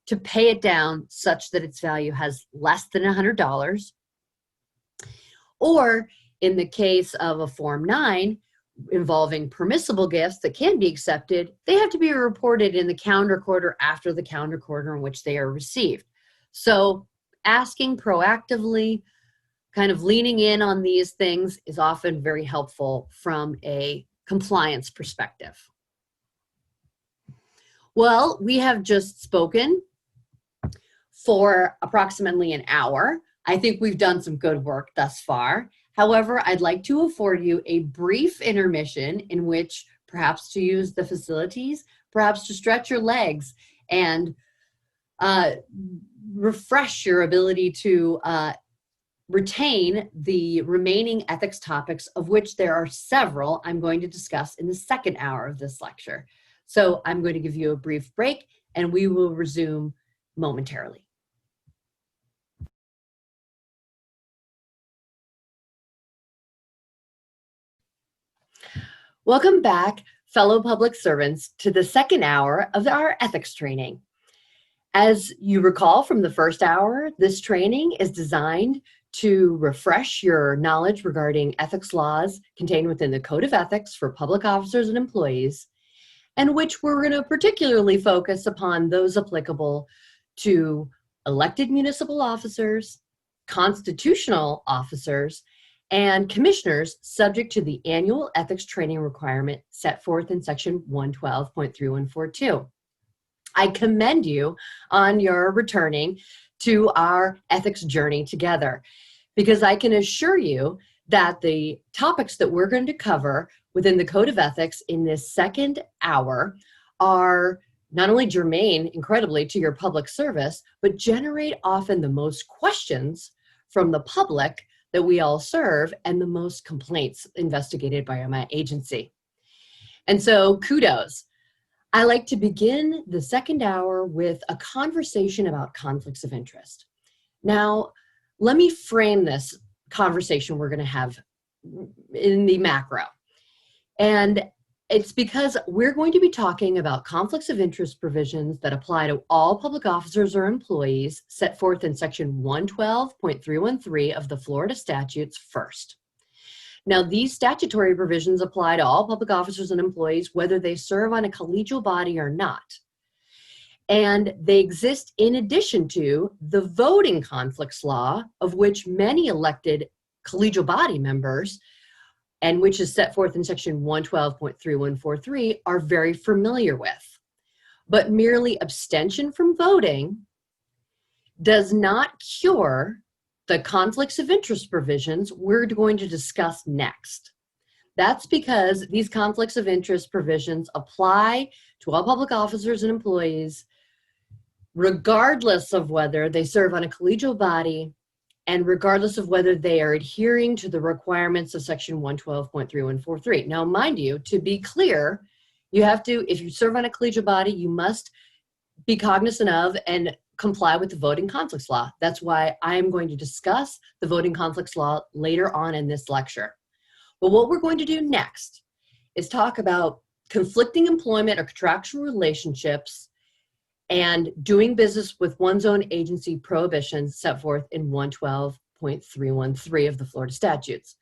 to pay it down such that its value has less than $100. Or in the case of a Form 9 involving permissible gifts that can be accepted, they have to be reported in the calendar quarter after the calendar quarter in which they are received. So asking proactively, kind of leaning in on these things is often very helpful from a compliance perspective. Well, we have just spoken for approximately an hour. I think we've done some good work thus far. However, I'd like to afford you a brief intermission in which perhaps to use the facilities, perhaps to stretch your legs and refresh your ability to retain the remaining ethics topics, of which there are several I'm going to discuss in the second hour of this lecture. So I'm going to give you a brief break and we will resume momentarily. Welcome back, fellow public servants, to the second hour of our ethics training. As you recall from the first hour, this training is designed to refresh your knowledge regarding ethics laws contained within the Code of Ethics for public officers and employees, and which we're going to particularly focus upon those applicable to elected municipal officers, constitutional officers, and commissioners subject to the annual ethics training requirement set forth in section 112.3142. I commend you on your returning to our ethics journey together, because I can assure you that the topics that we're going to cover within the Code of Ethics in this second hour are not only germane, incredibly, to your public service, but generate often the most questions from the public that we all serve and the most complaints investigated by my agency. And so kudos. I like to begin the second hour with a conversation about conflicts of interest. Now, let me frame this conversation we're going to have in the macro. And it's because we're going to be talking about conflicts of interest provisions that apply to all public officers or employees set forth in section 112.313 of the Florida statutes first. Now, these statutory provisions apply to all public officers and employees whether they serve on a collegial body or not. And they exist in addition to the voting conflicts law, of which many elected collegial body members, and which is set forth in section 112.3143, are very familiar with. But merely abstention from voting does not cure the conflicts of interest provisions we're going to discuss next. That's because these conflicts of interest provisions apply to all public officers and employees, regardless of whether they serve on a collegial body and regardless of whether they are adhering to the requirements of section 112.3143. Now, mind you, to be clear, you have to, if you serve on a collegiate body, you must be cognizant of and comply with the voting conflicts law. That's why I'm going to discuss the voting conflicts law later on in this lecture. But what we're going to do next is talk about conflicting employment or contractual relationships and doing business with one's own agency prohibitions set forth in 112.313 of the Florida statutes.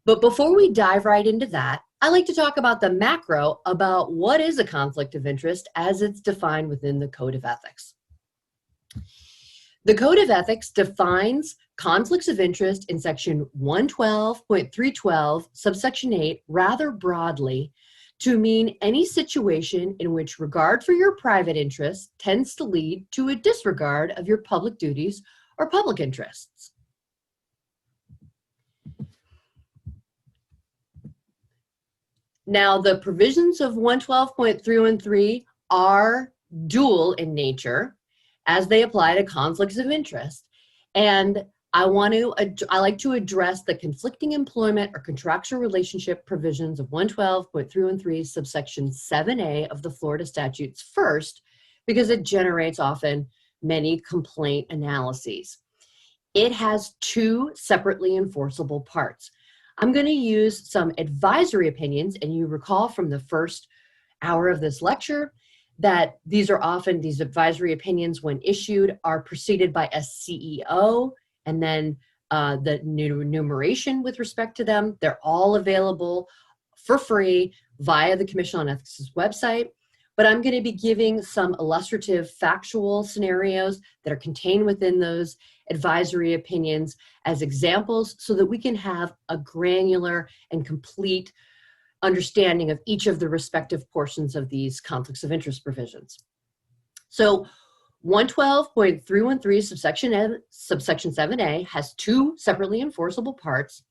But before we dive right into that, I like to talk about the macro about what is a conflict of interest as it's defined within the Code of Ethics. The Code of Ethics defines conflicts of interest in section 112.312, subsection 8, rather broadly to mean any situation in which regard for your private interests tends to lead to a disregard of your public duties or public interests. Now, the provisions of 112.313 are dual in nature as they apply to conflicts of interest. And I like to address the conflicting employment or contractual relationship provisions of 112.313 subsection 7A of the Florida statutes first, because it generates often many complaint analyses. It has two separately enforceable parts. I'm going to use some advisory opinions, and you recall from the first hour of this lecture that these advisory opinions, when issued, are preceded by a CEO and then the enumeration with respect to them. They're all available for free via the Commission on Ethics' website. But I'm going to be giving some illustrative factual scenarios that are contained within those advisory opinions as examples so that we can have a granular and complete understanding of each of the respective portions of these conflicts of interest provisions. So 112.313 subsection 7A has two separately enforceable parts,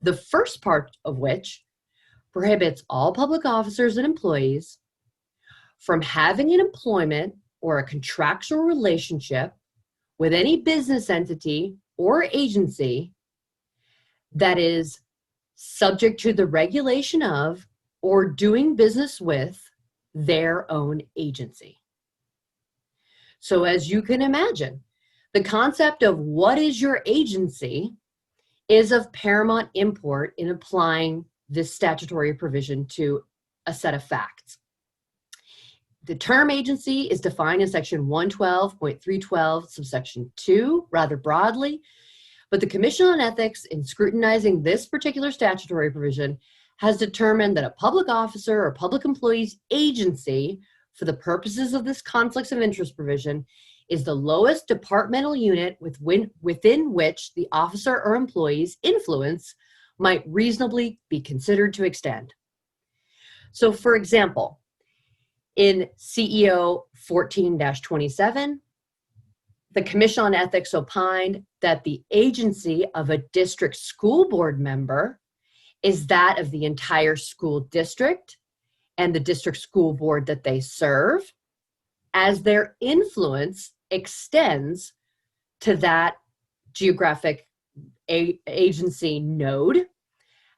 the first part of which prohibits all public officers and employees from having an employment or a contractual relationship with any business entity or agency that is subject to the regulation of or doing business with their own agency. So as you can imagine, the concept of what is your agency is of paramount import in applying this statutory provision to a set of facts. The term agency is defined in section 112.312 subsection 2 rather broadly, but the Commission on Ethics, in scrutinizing this particular statutory provision, has determined that a public officer or public employee's agency for the purposes of this conflicts of interest provision is the lowest departmental unit within which the officer or employee's influence might reasonably be considered to extend. So for example, in CEO 14-27, the Commission on Ethics opined that the agency of a district school board member is that of the entire school district and the district school board that they serve, as their influence extends to that geographic agency node.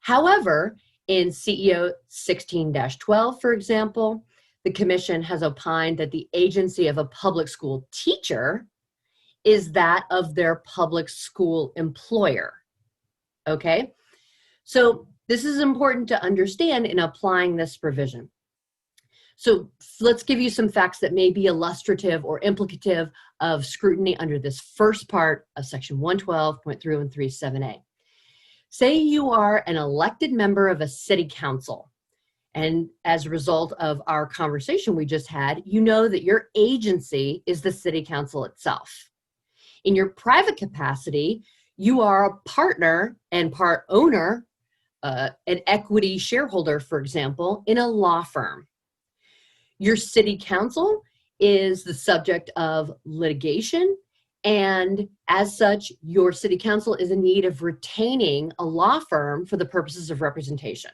However, in CEO 16-12, for example, the Commission has opined that the agency of a public school teacher is that of their public school employer. Okay? So this is important to understand in applying this provision. So let's give you some facts that may be illustrative or implicative of scrutiny under this first part of section 112.313(7)(a). Say you are an elected member of a city council, and as a result of our conversation we just had, you know that your agency is the city council itself. In your private capacity, you are a partner and part owner, an equity shareholder, for example, in a law firm. Your city council is the subject of litigation, and as such, your city council is in need of retaining a law firm for the purposes of representation.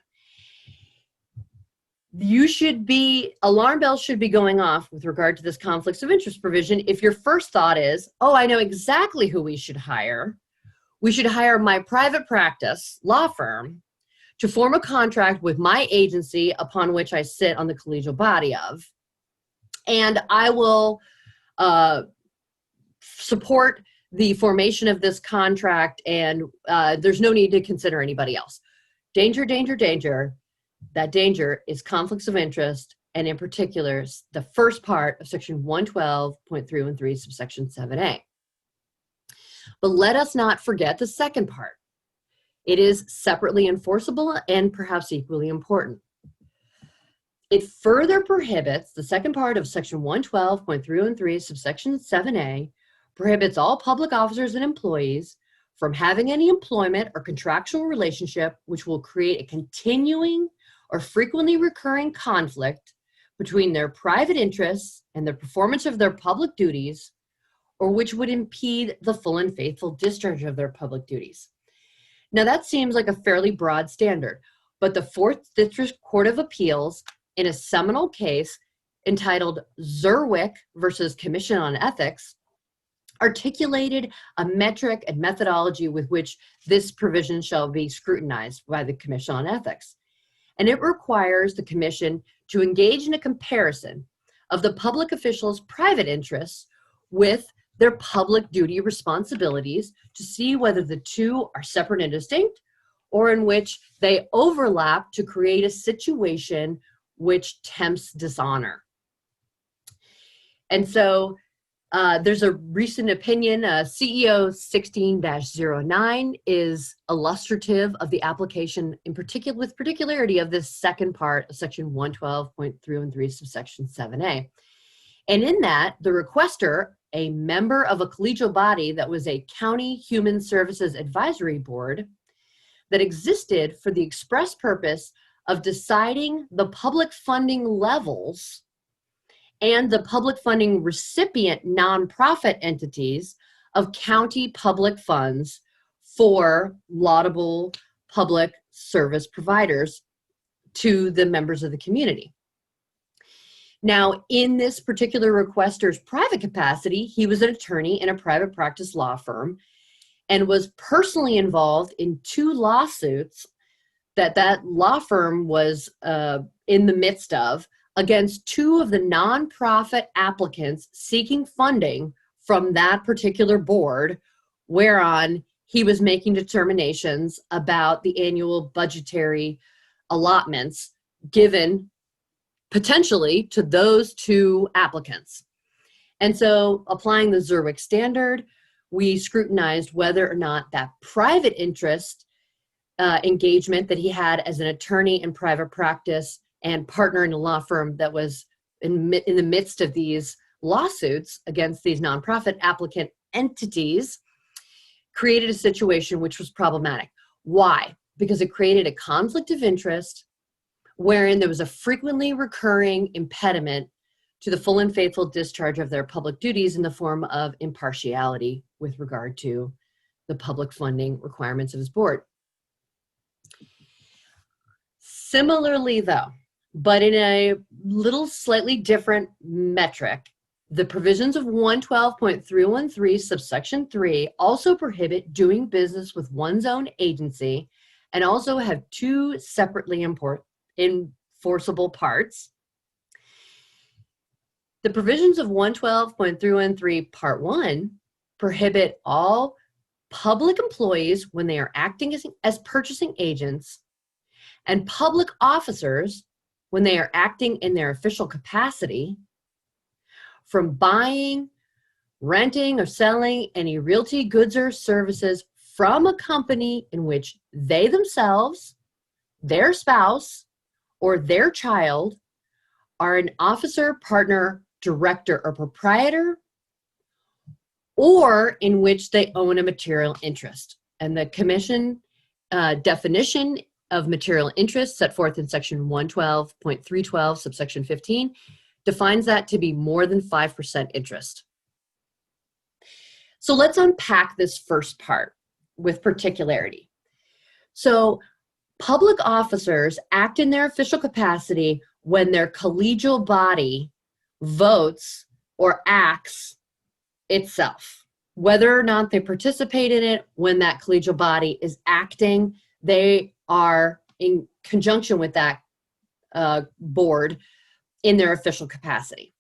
Alarm bells should be going off with regard to this conflicts of interest provision if your first thought is, oh, I know exactly who we should hire. we should hire my private practice law firm to form a contract with my agency upon which I sit on the collegial body of, and I will support the formation of this contract, and there's no need to consider anybody else. Danger, danger, danger. That danger is conflicts of interest, and in particular, the first part of section 112.313, subsection 7A. But let us not forget the second part. It is separately enforceable and perhaps equally important. It further prohibits, the second part of section 112.313, subsection 7A, prohibits all public officers and employees from having any employment or contractual relationship which will create a continuing or frequently recurring conflict between their private interests and the performance of their public duties, or which would impede the full and faithful discharge of their public duties. Now that seems like a fairly broad standard, but the Fourth District Court of Appeals, in a seminal case entitled Zerwick versus Commission on Ethics, articulated a metric and methodology with which this provision shall be scrutinized by the Commission on Ethics. And it requires the Commission to engage in a comparison of the public officials' private interests with their public duty responsibilities to see whether the two are separate and distinct, or in which they overlap to create a situation which tempts dishonor. And so there's a recent opinion, CEO 16-09 is illustrative of the application with particularity of this second part of section 112.313 subsection 7A. And in that, the requester, a member of a collegial body that was a county human services advisory board that existed for the express purpose of deciding the public funding levels and the public funding recipient nonprofit entities of county public funds for laudable public service providers to the members of the community. Now, in this particular requester's private capacity, he was an attorney in a private practice law firm and was personally involved in two lawsuits that law firm was in the midst of against two of the nonprofit applicants seeking funding from that particular board, whereon he was making determinations about the annual budgetary allotments given potentially to those two applicants. And so applying the Zerwick standard, we scrutinized whether or not that private interest engagement that he had as an attorney in private practice and partner in a law firm that was in the midst of these lawsuits against these nonprofit applicant entities created a situation which was problematic. Why? Because it created a conflict of interest wherein there was a frequently recurring impediment to the full and faithful discharge of their public duties in the form of impartiality with regard to the public funding requirements of his board. Similarly, though, but in a little slightly different metric, the provisions of 112.313 subsection 3 also prohibit doing business with one's own agency and also have two separately enforceable parts. The provisions of 112.313 part 1 prohibit all public employees when they are acting as purchasing agents and public officers when they are acting in their official capacity from buying, renting, or selling any realty goods or services from a company in which they themselves, their spouse, or their child are an officer, partner, director, or proprietor, or in which they own a material interest. And the Commission definition of material interest set forth in section 112.312 subsection 15 defines that to be more than 5% interest. So let's unpack this first part with particularity. So public officers act in their official capacity when their collegial body votes or acts itself. whether or not they participate in it, when that collegial body is acting, they are in conjunction with that board in their official capacity.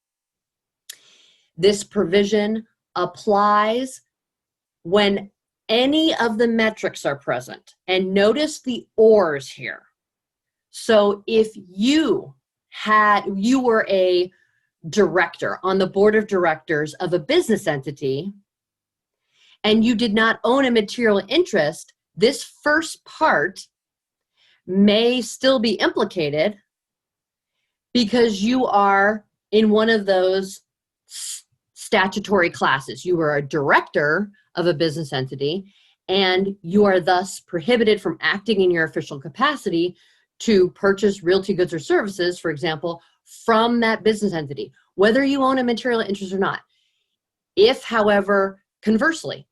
This provision applies when any of the metrics are present. And notice the ors here. So if you were a director on the board of directors of a business entity and you did not own a material interest, this first part may still be implicated because you are in one of those statutory classes. You are a director of a business entity, and you are thus prohibited from acting in your official capacity to purchase realty goods or services, for example, from that business entity, whether you own a material interest or not. If, however, conversely,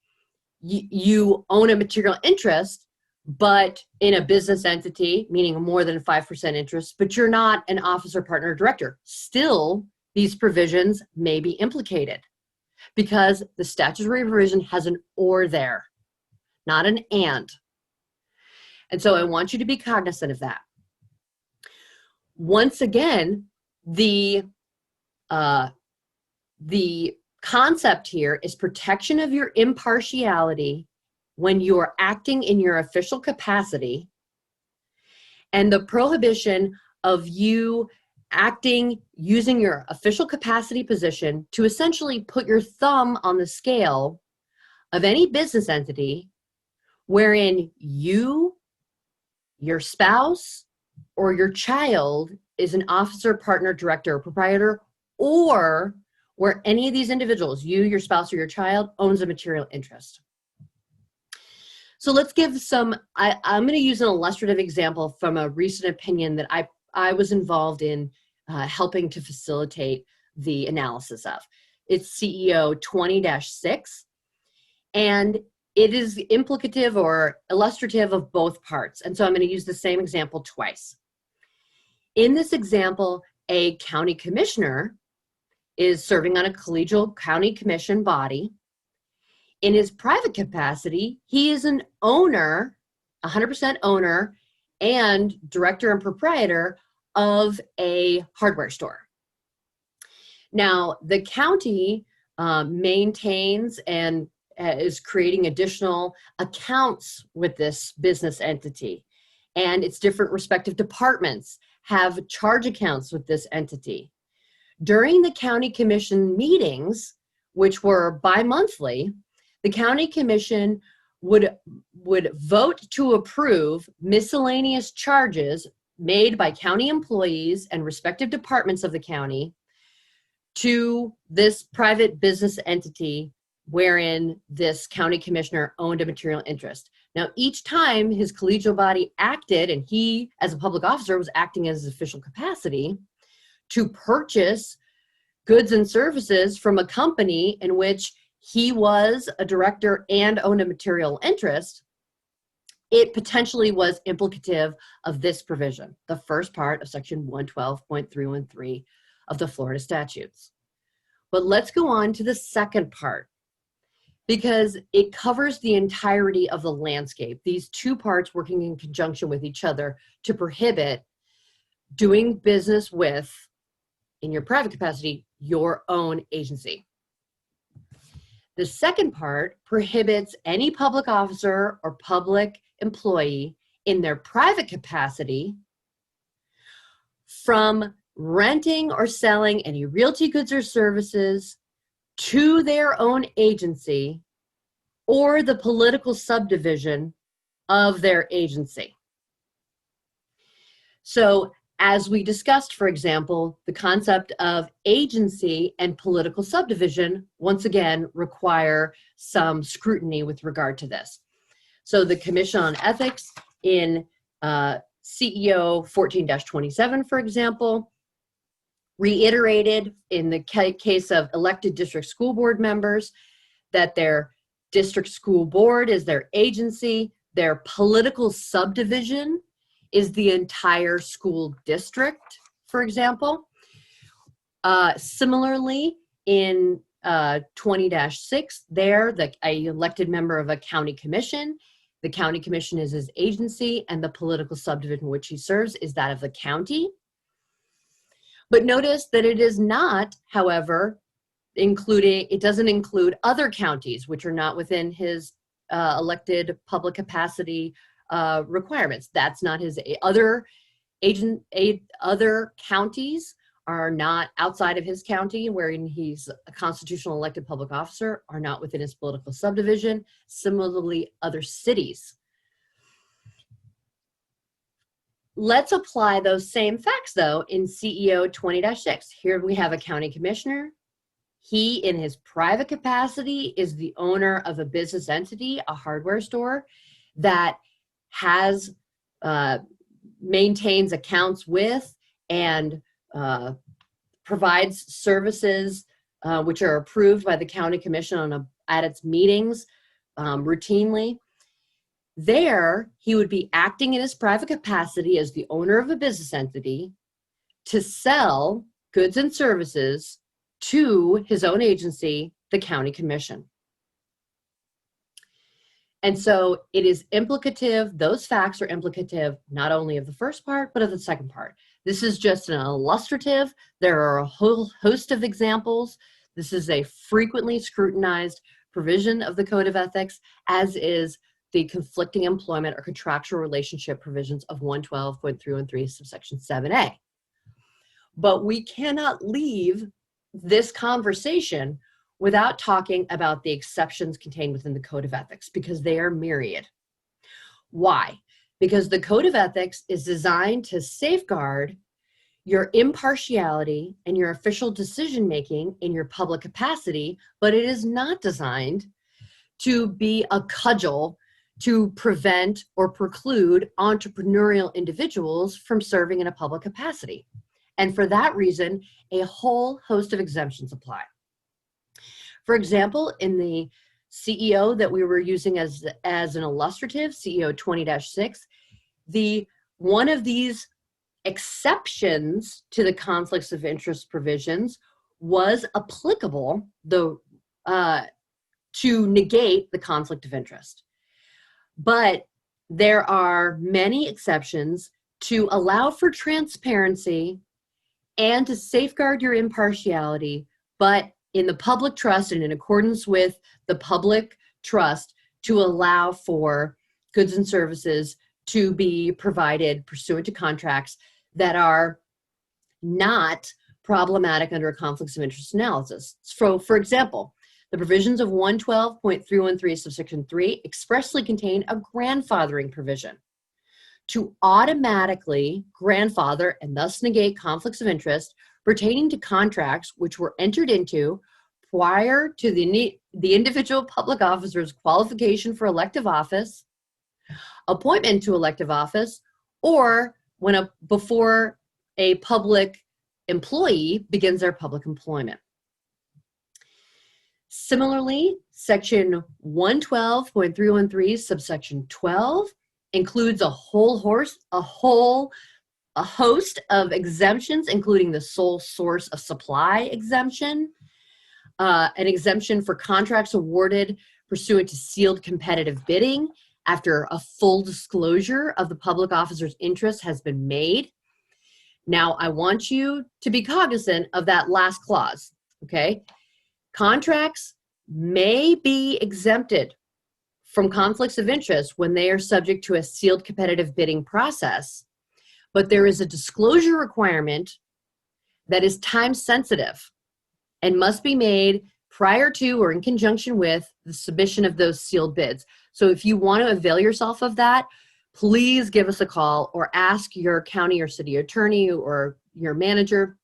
you own a material interest, but in a business entity, meaning more than 5% interest, but you're not an officer, partner, or director, still these provisions may be implicated because the statutory provision has an or there, not an and. And so I want you to be cognizant of that. Once again, the concept here is protection of your impartiality when you are acting in your official capacity, and the prohibition of you acting using your official capacity position to essentially put your thumb on the scale of any business entity wherein you, your spouse, or your child is an officer, partner, director, or proprietor, or where any of these individuals, you, your spouse, or your child, owns a material interest. So let's give some, I'm going to use an illustrative example from a recent opinion that I was involved in helping to facilitate the analysis of. It's CEO 20-6, and it is implicative or illustrative of both parts. And so I'm going to use the same example twice. In this example, a county commissioner is serving on a collegial county commission body. In his private capacity, he is an owner, 100% owner, and director and proprietor of a hardware store. Now, the county maintains and is creating additional accounts with this business entity, and its different respective departments have charge accounts with this entity. During the county commission meetings, which were bi-monthly, the county commission would vote to approve miscellaneous charges made by county employees and respective departments of the county to this private business entity wherein this county commissioner owned a material interest. Now, each time his collegial body acted, and he, as a public officer, was acting as his official capacity to purchase goods and services from a company in which he was a director and owned a material interest, it potentially was implicative of this provision, the first part of section 112.313 of the Florida statutes. But let's go on to the second part, because it covers the entirety of the landscape, these two parts working in conjunction with each other to prohibit doing business with, in your private capacity, your own agency. The second part prohibits any public officer or public employee in their private capacity from renting or selling any realty goods or services to their own agency or the political subdivision of their agency. So, as we discussed, for example, the concept of agency and political subdivision, once again, require some scrutiny with regard to this. So the Commission on Ethics in CEO 14-27, for example, reiterated in the case of elected district school board members that their district school board is their agency, their political subdivision is the entire school district, for example. Similarly, in 20-6, there, a elected member of a county commission. The county commission is his agency, and the political subdivision in which he serves is that of the county. But notice that it is not, however, it doesn't include other counties, which are not within his elected public capacity requirements. That's not his other counties are not outside of his county, wherein he's a constitutional elected public officer, are not within his political subdivision. Similarly, other cities. Let's apply those same facts, though, in CEO 20-6. Here we have a county commissioner. He, in his private capacity, is the owner of a business entity, a hardware store, that has maintains accounts with and provides services which are approved by the county commission at its meetings routinely. There, he would be acting in his private capacity as the owner of a business entity to sell goods and services to his own agency, the county commission. And so it is implicative, those facts are implicative not only of the first part, but of the second part. This is just an illustrative. There are a whole host of examples. This is a frequently scrutinized provision of the Code of Ethics, as is the conflicting employment or contractual relationship provisions of 112.313 subsection 7A. But we cannot leave this conversation without talking about the exceptions contained within the Code of Ethics, because they are myriad. Why? Because the Code of Ethics is designed to safeguard your impartiality and your official decision-making in your public capacity, but it is not designed to be a cudgel to prevent or preclude entrepreneurial individuals from serving in a public capacity. And for that reason, a whole host of exemptions apply. For example, in the CEO that we were using as an illustrative, CEO 20-6, one of these exceptions to the conflicts of interest provisions was applicable to negate the conflict of interest. But there are many exceptions to allow for transparency and to safeguard your impartiality, but in the public trust and in accordance with the public trust, to allow for goods and services to be provided pursuant to contracts that are not problematic under a conflicts of interest analysis. So, for example, the provisions of 112.313 subsection 3 expressly contain a grandfathering provision to automatically grandfather and thus negate conflicts of interest pertaining to contracts which were entered into prior to the individual public officer's qualification for elective office, appointment to elective office, or before a public employee begins their public employment. Similarly, section 112.313 subsection 12 includes a host of exemptions, including the sole source of supply exemption, an exemption for contracts awarded pursuant to sealed competitive bidding after a full disclosure of the public officer's interest has been made. Now, I want you to be cognizant of that last clause, okay? Contracts may be exempted from conflicts of interest when they are subject to a sealed competitive bidding process, but there is a disclosure requirement that is time sensitive and must be made prior to or in conjunction with the submission of those sealed bids. So if you want to avail yourself of that, please give us a call or ask your county or city attorney or your manager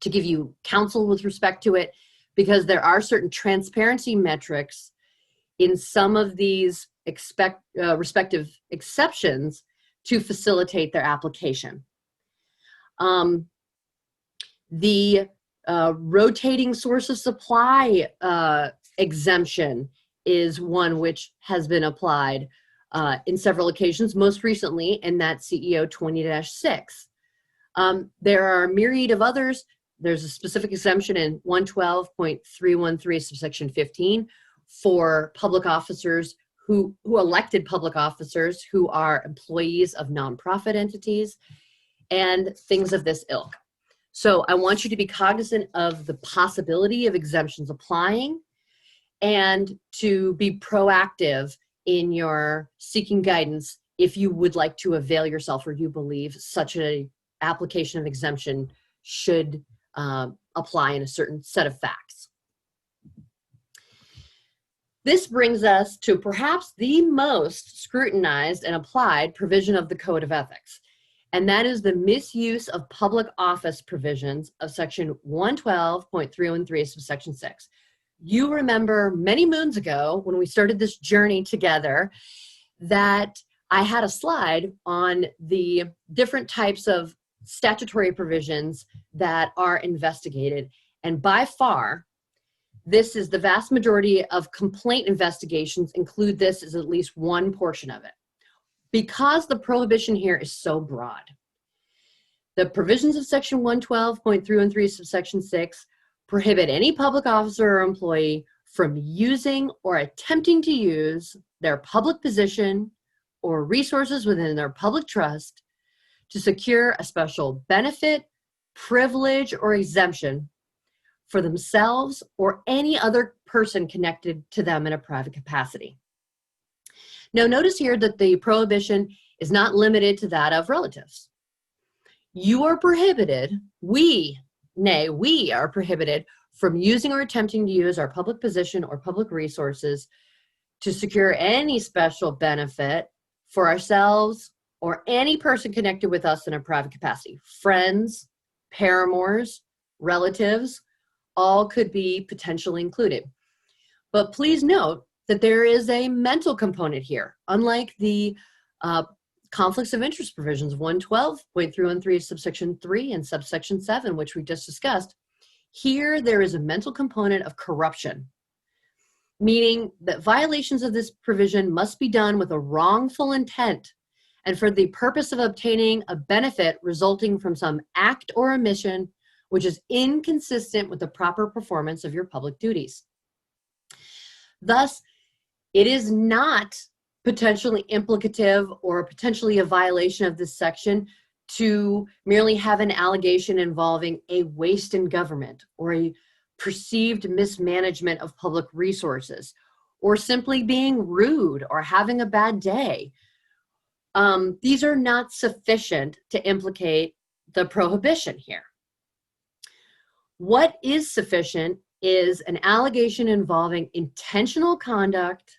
to give you counsel with respect to it, because there are certain transparency metrics in some of these respective exceptions to facilitate their application. The rotating source of supply exemption is one which has been applied in several occasions, most recently in that CEO 20-6. There are a myriad of others. there's a specific exemption in 112.313 subsection 15 for public officers who elected public officers who are employees of nonprofit entities and things of this ilk. So I want you to be cognizant of the possibility of exemptions applying and to be proactive in your seeking guidance if you would like to avail yourself or you believe such an application of exemption should apply in a certain set of facts. This brings us to perhaps the most scrutinized and applied provision of the Code of Ethics, and that is the misuse of public office provisions of section 112.313 subsection 6. You remember many moons ago when we started this journey together that I had a slide on the different types of statutory provisions that are investigated, and by far, this is the vast majority of complaint investigations include this as at least one portion of it. Because the prohibition here is so broad, the provisions of section 112.313 subsection 6 prohibit any public officer or employee from using or attempting to use their public position or resources within their public trust to secure a special benefit, privilege, or exemption for themselves or any other person connected to them in a private capacity. Now, notice here that the prohibition is not limited to that of relatives. You are prohibited, we are prohibited from using or attempting to use our public position or public resources to secure any special benefit for ourselves or any person connected with us in a private capacity. Friends, paramours, relatives, all could be potentially included. But please note that there is a mental component here. Unlike the conflicts of interest provisions, 112.313 subsection 3 and subsection 7, which we just discussed, here there is a mental component of corruption, meaning that violations of this provision must be done with a wrongful intent and for the purpose of obtaining a benefit resulting from some act or omission which is inconsistent with the proper performance of your public duties. Thus, it is not potentially implicative or potentially a violation of this section to merely have an allegation involving a waste in government or a perceived mismanagement of public resources or simply being rude or having a bad day. These are not sufficient to implicate the prohibition here. What is sufficient is an allegation involving intentional conduct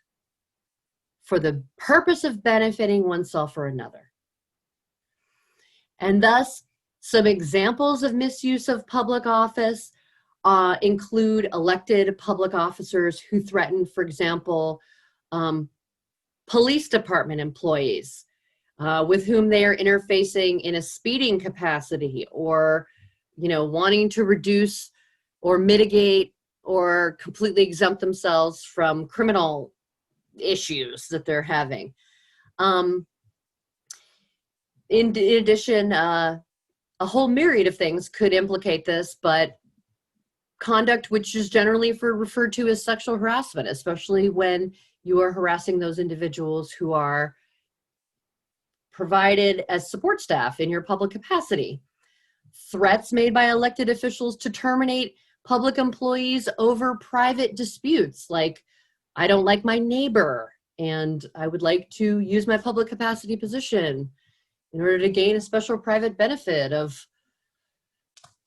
for the purpose of benefiting oneself or another. And thus, some examples of misuse of public office include elected public officers who threaten, for example, police department employees with whom they are interfacing in a speeding capacity or wanting to reduce or mitigate or completely exempt themselves from criminal issues that they're having. In addition, a whole myriad of things could implicate this, but conduct which is generally referred to as sexual harassment, especially when you are harassing those individuals who are provided as support staff in your public capacity. Threats made by elected officials to terminate public employees over private disputes, like, I don't like my neighbor and I would like to use my public capacity position in order to gain a special private benefit of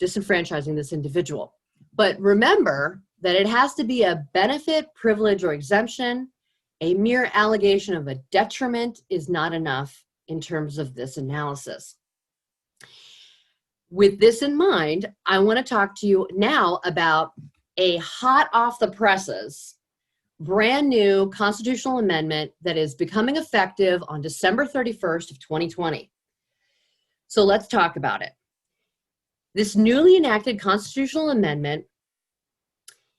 disenfranchising this individual. But remember that it has to be a benefit, privilege, or exemption. A mere allegation of a detriment is not enough in terms of this analysis. With this in mind, I want to talk to you now about a hot off the presses, brand new constitutional amendment that is becoming effective on December 31st of 2020. So let's talk about it. This newly enacted constitutional amendment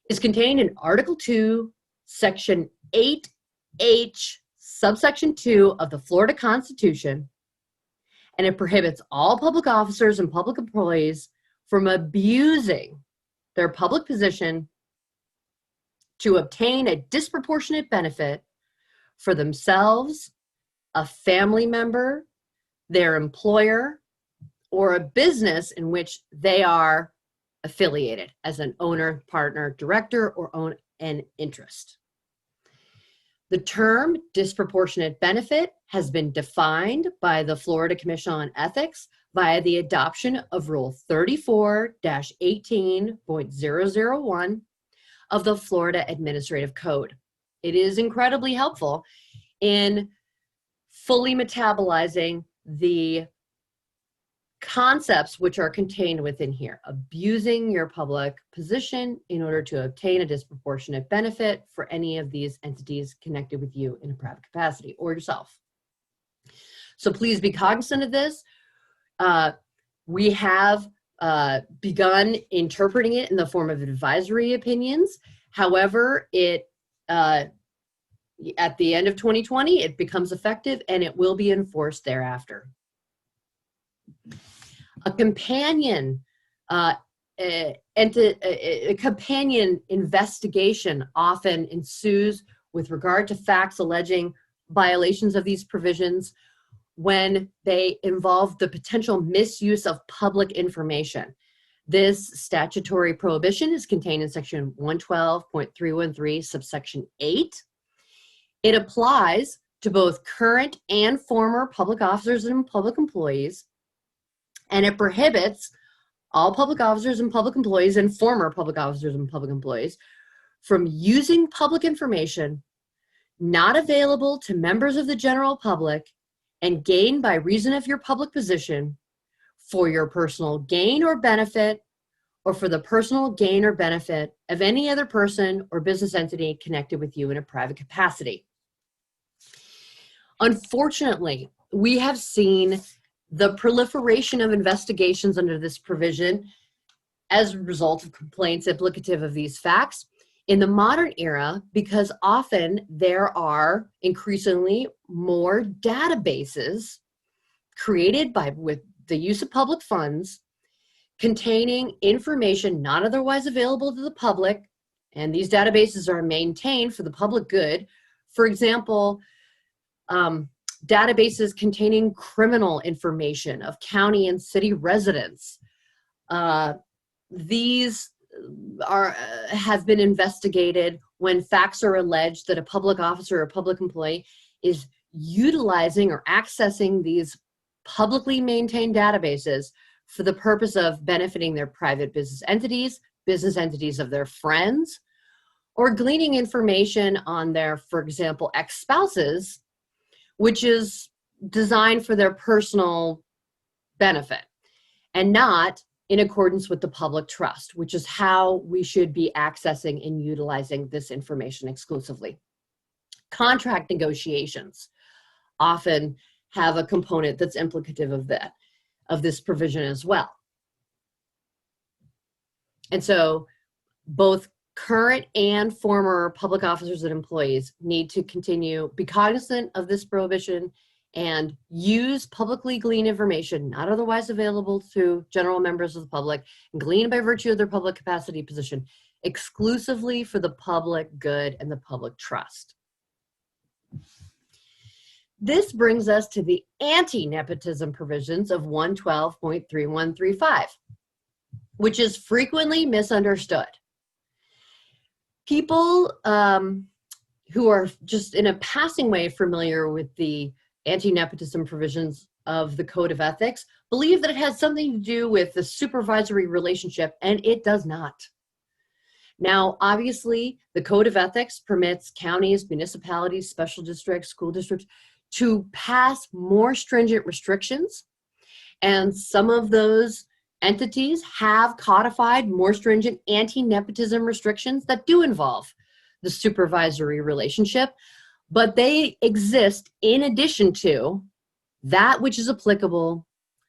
is contained in Article 2, Section 8H, Subsection 2 of the Florida Constitution, and it prohibits all public officers and public employees from abusing their public position to obtain a disproportionate benefit for themselves, a family member, their employer, or a business in which they are affiliated as an owner, partner, director, or own an interest. The term disproportionate benefit has been defined by the Florida Commission on Ethics via the adoption of Rule 34-18.001 of the Florida Administrative Code. It is incredibly helpful in fully metabolizing the concepts which are contained within here. Abusing your public position in order to obtain a disproportionate benefit for any of these entities connected with you in a private capacity or yourself. So please be cognizant of this. We have begun interpreting it in the form of advisory opinions. However, at the end of 2020, it becomes effective and it will be enforced thereafter. A companion companion investigation often ensues with regard to facts alleging violations of these provisions when they involve the potential misuse of public information. This statutory prohibition is contained in section 112.313, subsection 8. It applies to both current and former public officers and public employees, and it prohibits all public officers and public employees and former public officers and public employees from using public information not available to members of the general public and gained by reason of your public position for your personal gain or benefit, or for the personal gain or benefit of any other person or business entity connected with you in a private capacity. Unfortunately, we have seen the proliferation of investigations under this provision as a result of complaints implicative of these facts in the modern era, because often there are increasingly more databases created with the use of public funds containing information not otherwise available to the public, and these databases are maintained for the public good. For example, databases containing criminal information of county and city residents. These have been investigated when facts are alleged that a public officer or public employee is utilizing or accessing these publicly maintained databases for the purpose of benefiting their private business entities of their friends, or gleaning information on their, for example, ex-spouses, which is designed for their personal benefit and not in accordance with the public trust, which is how we should be accessing and utilizing this information exclusively. Contract negotiations often have a component that's implicative of this provision as well. And so both current and former public officers and employees need to be cognizant of this prohibition and use publicly gleaned information not otherwise available to general members of the public and gleaned by virtue of their public capacity position exclusively for the public good and the public trust. This brings us to the anti-nepotism provisions of 112.3135, which is frequently misunderstood. People who are just in a passing way familiar with the anti-nepotism provisions of the Code of Ethics believe that it has something to do with the supervisory relationship, and it does not. Now, obviously, the Code of Ethics permits counties, municipalities, special districts, school districts to pass more stringent restrictions, and some of those entities have codified more stringent anti-nepotism restrictions that do involve the supervisory relationship, but they exist in addition to that which is applicable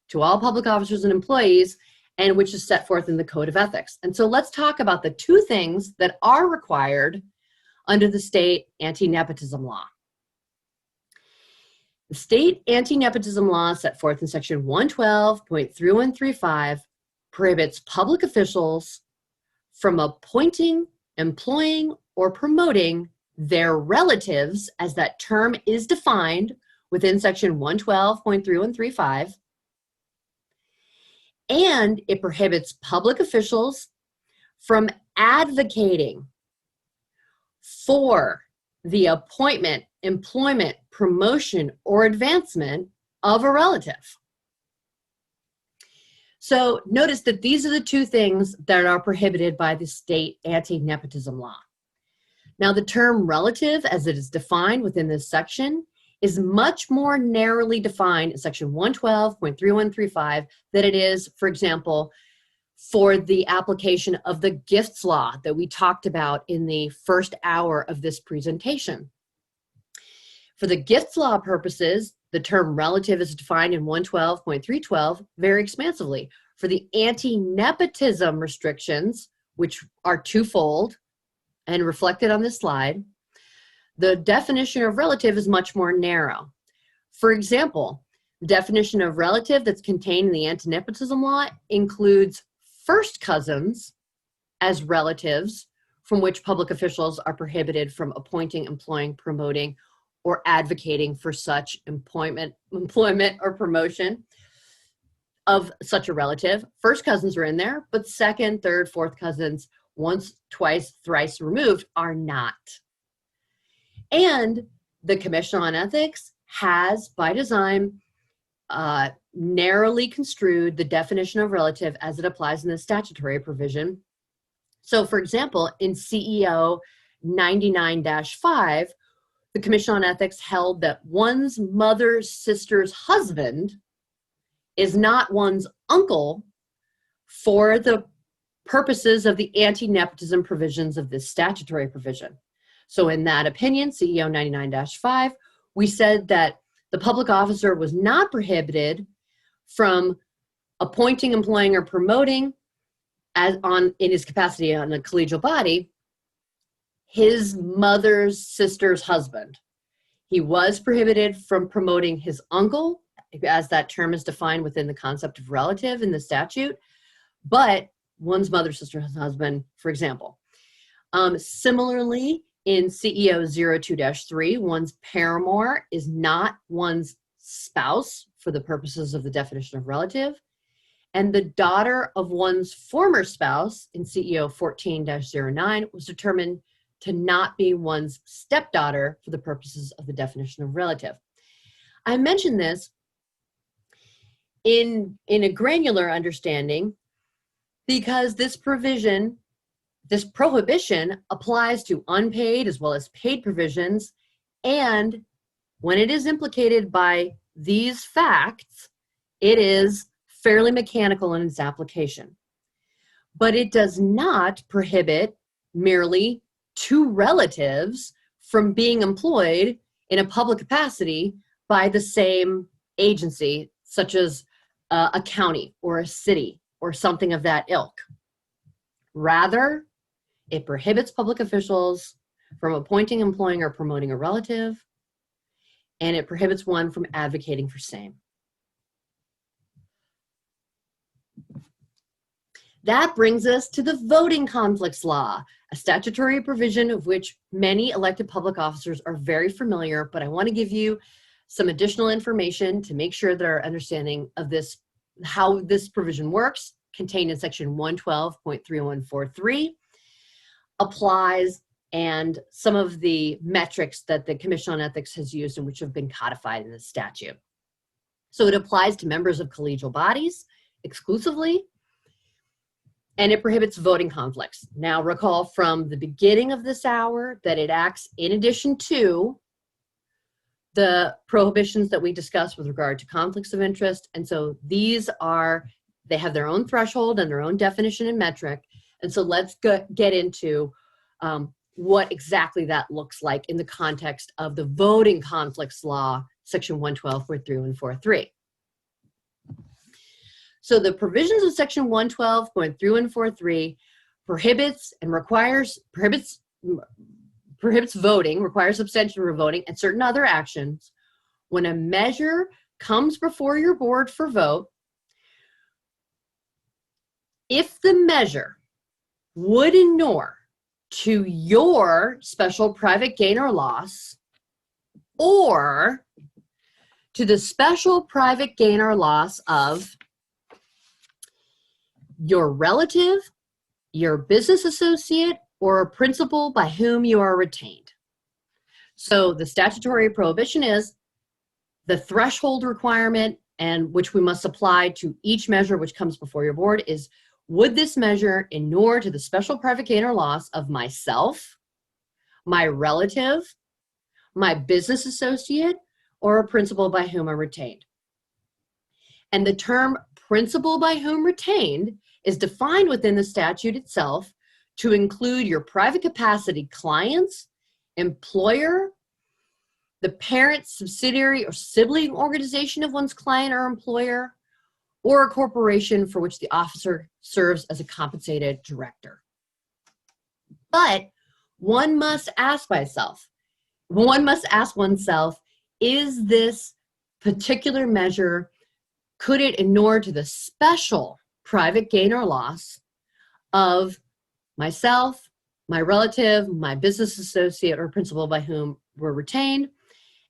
to all public officers and employees and which is set forth in the Code of Ethics. And so let's talk about the two things that are required under the state anti-nepotism law. The state anti-nepotism law set forth in section 112.3135 prohibits public officials from appointing, employing, or promoting their relatives, as that term is defined within section 112.3135, and it prohibits public officials from advocating for the appointment, employment, promotion, or advancement of a relative. So notice that these are the two things that are prohibited by the state anti-nepotism law. Now, the term relative, as it is defined within this section, is much more narrowly defined in section 112.3135 than it is, for example, for the application of the gifts law that we talked about in the first hour of this presentation. For the gifts law purposes, the term relative is defined in 112.312 very expansively. For the anti-nepotism restrictions, which are twofold and reflected on this slide, the definition of relative is much more narrow. For example, the definition of relative that's contained in the anti-nepotism law includes first cousins as relatives from which public officials are prohibited from appointing, employing, promoting, or advocating for such employment or promotion of such a relative. First cousins are in there, but second, third, fourth cousins, once, twice, thrice removed, are not. And the Commission on Ethics has, by design, narrowly construed the definition of relative as it applies in the statutory provision. So, for example, in CEO 99-5, the Commission on Ethics held that one's mother's sister's husband is not one's uncle for the purposes of the anti-nepotism provisions of this statutory provision. So in that opinion, CEO 99-5, we said that the public officer was not prohibited from appointing, employing, or promoting in his capacity on a collegial body his mother's sister's husband. He was prohibited from promoting his uncle, as that term is defined within the concept of relative in the statute, but one's mother's sister's husband, for example. Similarly, in CEO 02-3, one's paramour is not one's spouse for the purposes of the definition of relative, and the daughter of one's former spouse in CEO 14-09 was determined to not be one's stepdaughter for the purposes of the definition of relative. I mention this in a granular understanding because this provision, this prohibition applies to unpaid as well as paid provisions, and when it is implicated by these facts, it is fairly mechanical in its application. But it does not prohibit merely two relatives from being employed in a public capacity by the same agency, such as a county or a city or something of that ilk. Rather, it prohibits public officials from appointing, employing, or promoting a relative, and it prohibits one from advocating for same. That brings us to the voting conflicts law, a statutory provision of which many elected public officers are very familiar, but I want to give you some additional information to make sure that our understanding of this, how this provision works, contained in section 112.3143, applies, and some of the metrics that the Commission on Ethics has used and which have been codified in the statute. So it applies to members of collegial bodies exclusively, and it prohibits voting conflicts. Now recall from the beginning of this hour that it acts in addition to the prohibitions that we discussed with regard to conflicts of interest. And so these are, they have their own threshold and their own definition and metric. And so let's get into what exactly that looks like in the context of the voting conflicts law, section 112.3143. So the provisions of section 112.3143 prohibits voting, requires abstention for voting, and certain other actions when a measure comes before your board for vote the measure would inure to your special private gain or loss, or to the special private gain or loss of your relative, your business associate, or a principal by whom you are retained. So the statutory prohibition is the threshold requirement, and which we must apply to each measure which comes before your board, is would this measure inure to the special private gain or loss of myself, my relative, my business associate, or a principal by whom I'm retained? And the term principal by whom retained is defined within the statute itself to include your private capacity clients, employer, the parent, subsidiary, or sibling organization of one's client or employer, or a corporation for which the officer serves as a compensated director. But one must ask oneself, is this particular measure, could it inure to the special private gain or loss of myself, my relative, my business associate, or principal by whom we're retained?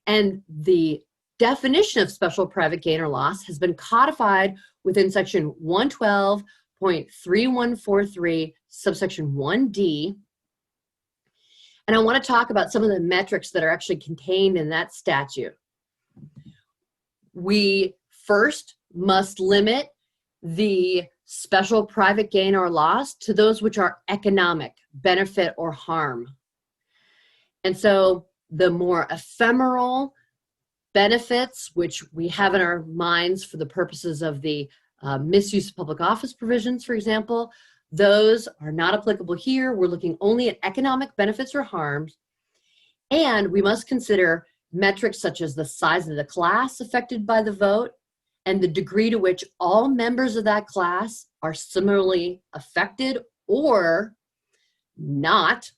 And the definition of special private gain or loss has been codified within section 112.3143, subsection 1D. And I want to talk about some of the metrics that are actually contained in that statute. We first must limit the special private gain or loss to those which are economic, benefit, or harm. And so the more ephemeral benefits, which we have in our minds for the purposes of the misuse of public office provisions, for example, those are not applicable here. We're looking only at economic benefits or harms. And we must consider metrics such as the size of the class affected by the vote and the degree to which all members of that class are similarly affected or not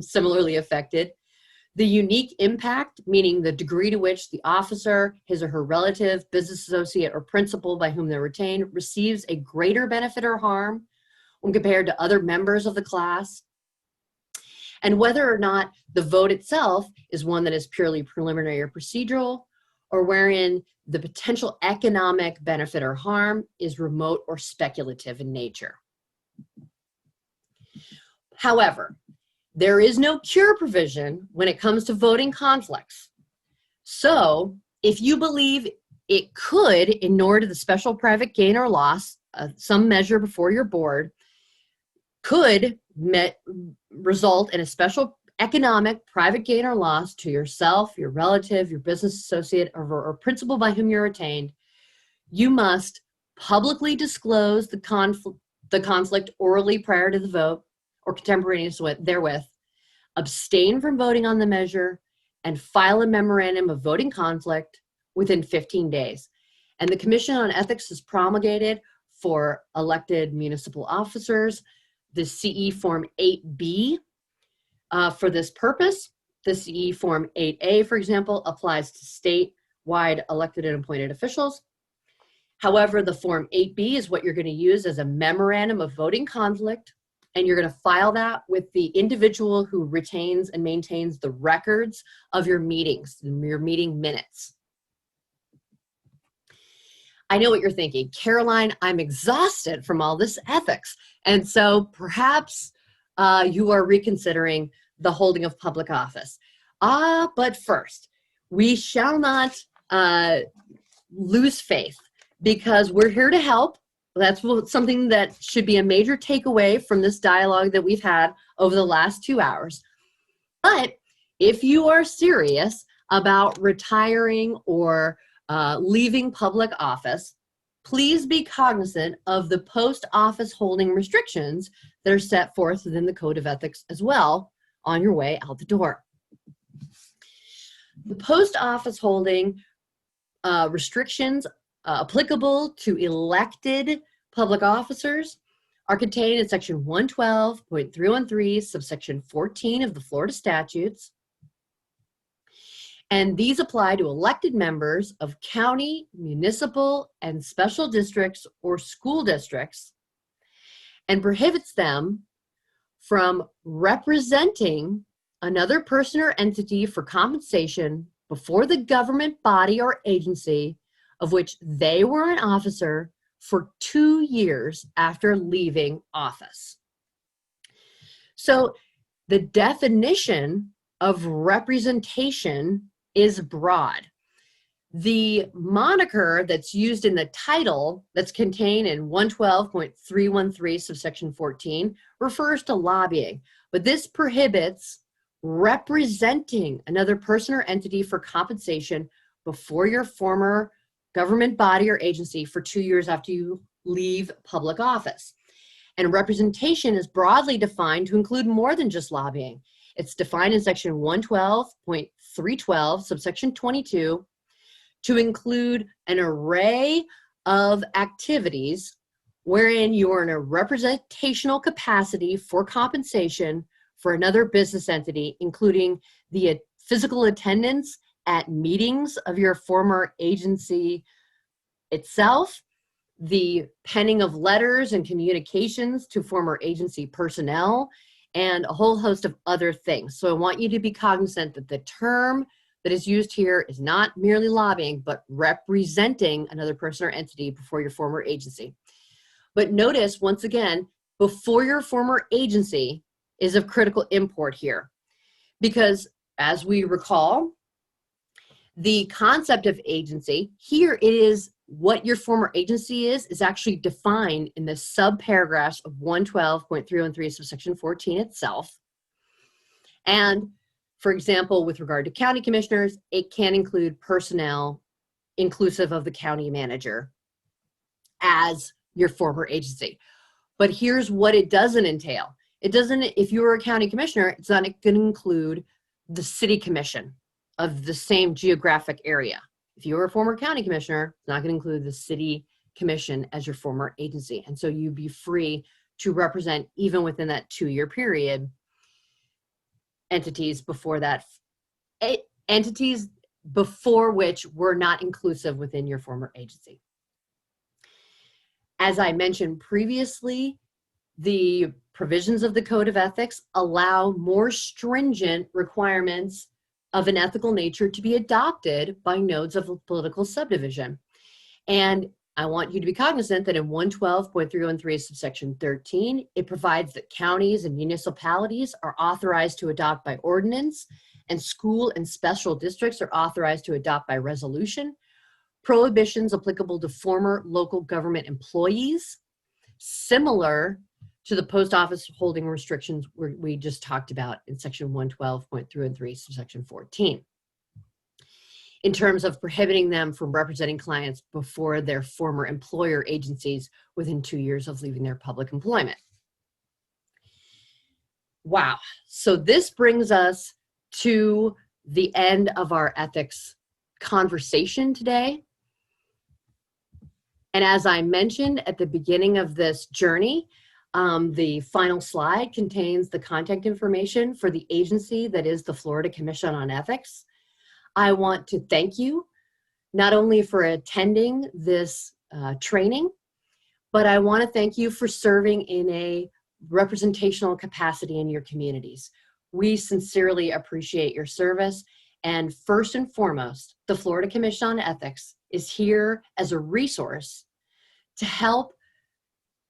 similarly affected. The unique impact, meaning the degree to which the officer, his or her relative, business associate, or principal by whom they're retained receives a greater benefit or harm when compared to other members of the class, and whether or not the vote itself is one that is purely preliminary or procedural, or wherein the potential economic benefit or harm is remote or speculative in nature. However, there is no cure provision when it comes to voting conflicts. So if you believe it could inure to the special private gain or loss, some measure before your board could result in a special economic private gain or loss to yourself, your relative, your business associate, or principal by whom you're retained, you must publicly disclose the conflict orally prior to the vote or contemporaneous therewith, abstain from voting on the measure, and file a memorandum of voting conflict within 15 days. And the Commission on Ethics is promulgated for elected municipal officers the CE Form 8B for this purpose. The CE Form 8A, for example, applies to statewide elected and appointed officials. However, the Form 8B is what you're going to use as a memorandum of voting conflict, and you're going to file that with the individual who retains and maintains the records of your meetings, your meeting minutes. I know what you're thinking. Caroline, I'm exhausted from all this ethics. And so perhaps you are reconsidering the holding of public office. But first, we shall not lose faith, because we're here to help. That's something that should be a major takeaway from this dialogue that we've had over the last 2 hours. But if you are serious about retiring or leaving public office, please be cognizant of the post office holding restrictions that are set forth within the Code of Ethics as well on your way out the door. The post office holding restrictions applicable to elected public officers are contained in section 112.313, subsection 14 of the Florida statutes. And these apply to elected members of county, municipal, and special districts or school districts. and prohibits them from representing another person or entity for compensation before the government body or agency of which they were an officer for 2 years after leaving office. So the definition of representation is broad. The moniker that's used in the title that's contained in 112.313 subsection 14 refers to lobbying, but this prohibits representing another person or entity for compensation before your former government body or agency for 2 years after you leave public office. And representation is broadly defined to include more than just lobbying. It's defined in section 112.312 subsection 22 to include an array of activities wherein you're in a representational capacity for compensation for another business entity, including the physical attendance at meetings of your former agency itself, the penning of letters and communications to former agency personnel, and a whole host of other things. So I want you to be cognizant that the term that is used here is not merely lobbying, but representing another person or entity before your former agency. But notice, once again, before your former agency is of critical import here, because as we recall, the concept of agency, here it is what your former agency is actually defined in the subparagraphs of 112.313 subsection 14 itself. And for example, with regard to county commissioners, it can include personnel inclusive of the county manager as your former agency. But here's what it doesn't entail. It doesn't, if you were a county commissioner, it's not going to include the city commission of the same geographic area. If you were a former county commissioner, it's not going to include the city commission as your former agency. And so you'd be free to represent, even within that 2-year period, entities before that, entities before which were not inclusive within your former agency. As I mentioned previously, the provisions of the Code of Ethics allow more stringent requirements of an ethical nature to be adopted by nodes of a political subdivision. And I want you to be cognizant that in 112.313 subsection 13, it provides that counties and municipalities are authorized to adopt by ordinance, and school and special districts are authorized to adopt by resolution prohibitions applicable to former local government employees, similar to the post office holding restrictions we just talked about in section 112.313 subsection 14. In terms of prohibiting them from representing clients before their former employer agencies within 2 years of leaving their public employment. Wow, so this brings us to the end of our ethics conversation today. And as I mentioned at the beginning of this journey, the final slide contains the contact information for the agency that is the Florida Commission on Ethics. I want to thank you not only for attending this training, but I want to thank you for serving in a representational capacity in your communities. We sincerely appreciate your service, and first and foremost, the Florida Commission on Ethics is here as a resource to help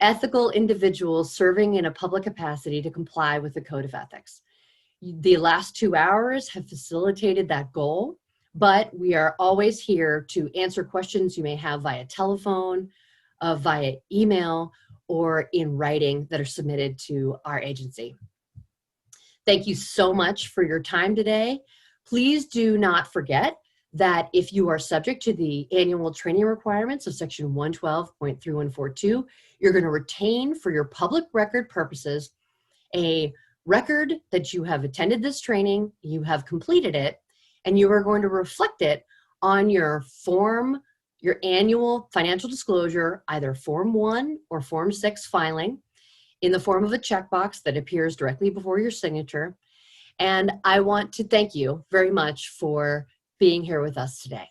ethical individuals serving in a public capacity to comply with the Code of Ethics. The last 2 hours have facilitated that goal, but we are always here to answer questions you may have via telephone, via email, or in writing that are submitted to our agency. Thank you so much for your time today. Please do not forget that if you are subject to the annual training requirements of section 112.3142, you're going to retain for your public record purposes a record that you have attended this training, you have completed it, and you are going to reflect it on your form, your annual financial disclosure, either Form 1 or Form 6 filing, in the form of a checkbox that appears directly before your signature. And I want to thank you very much for being here with us today.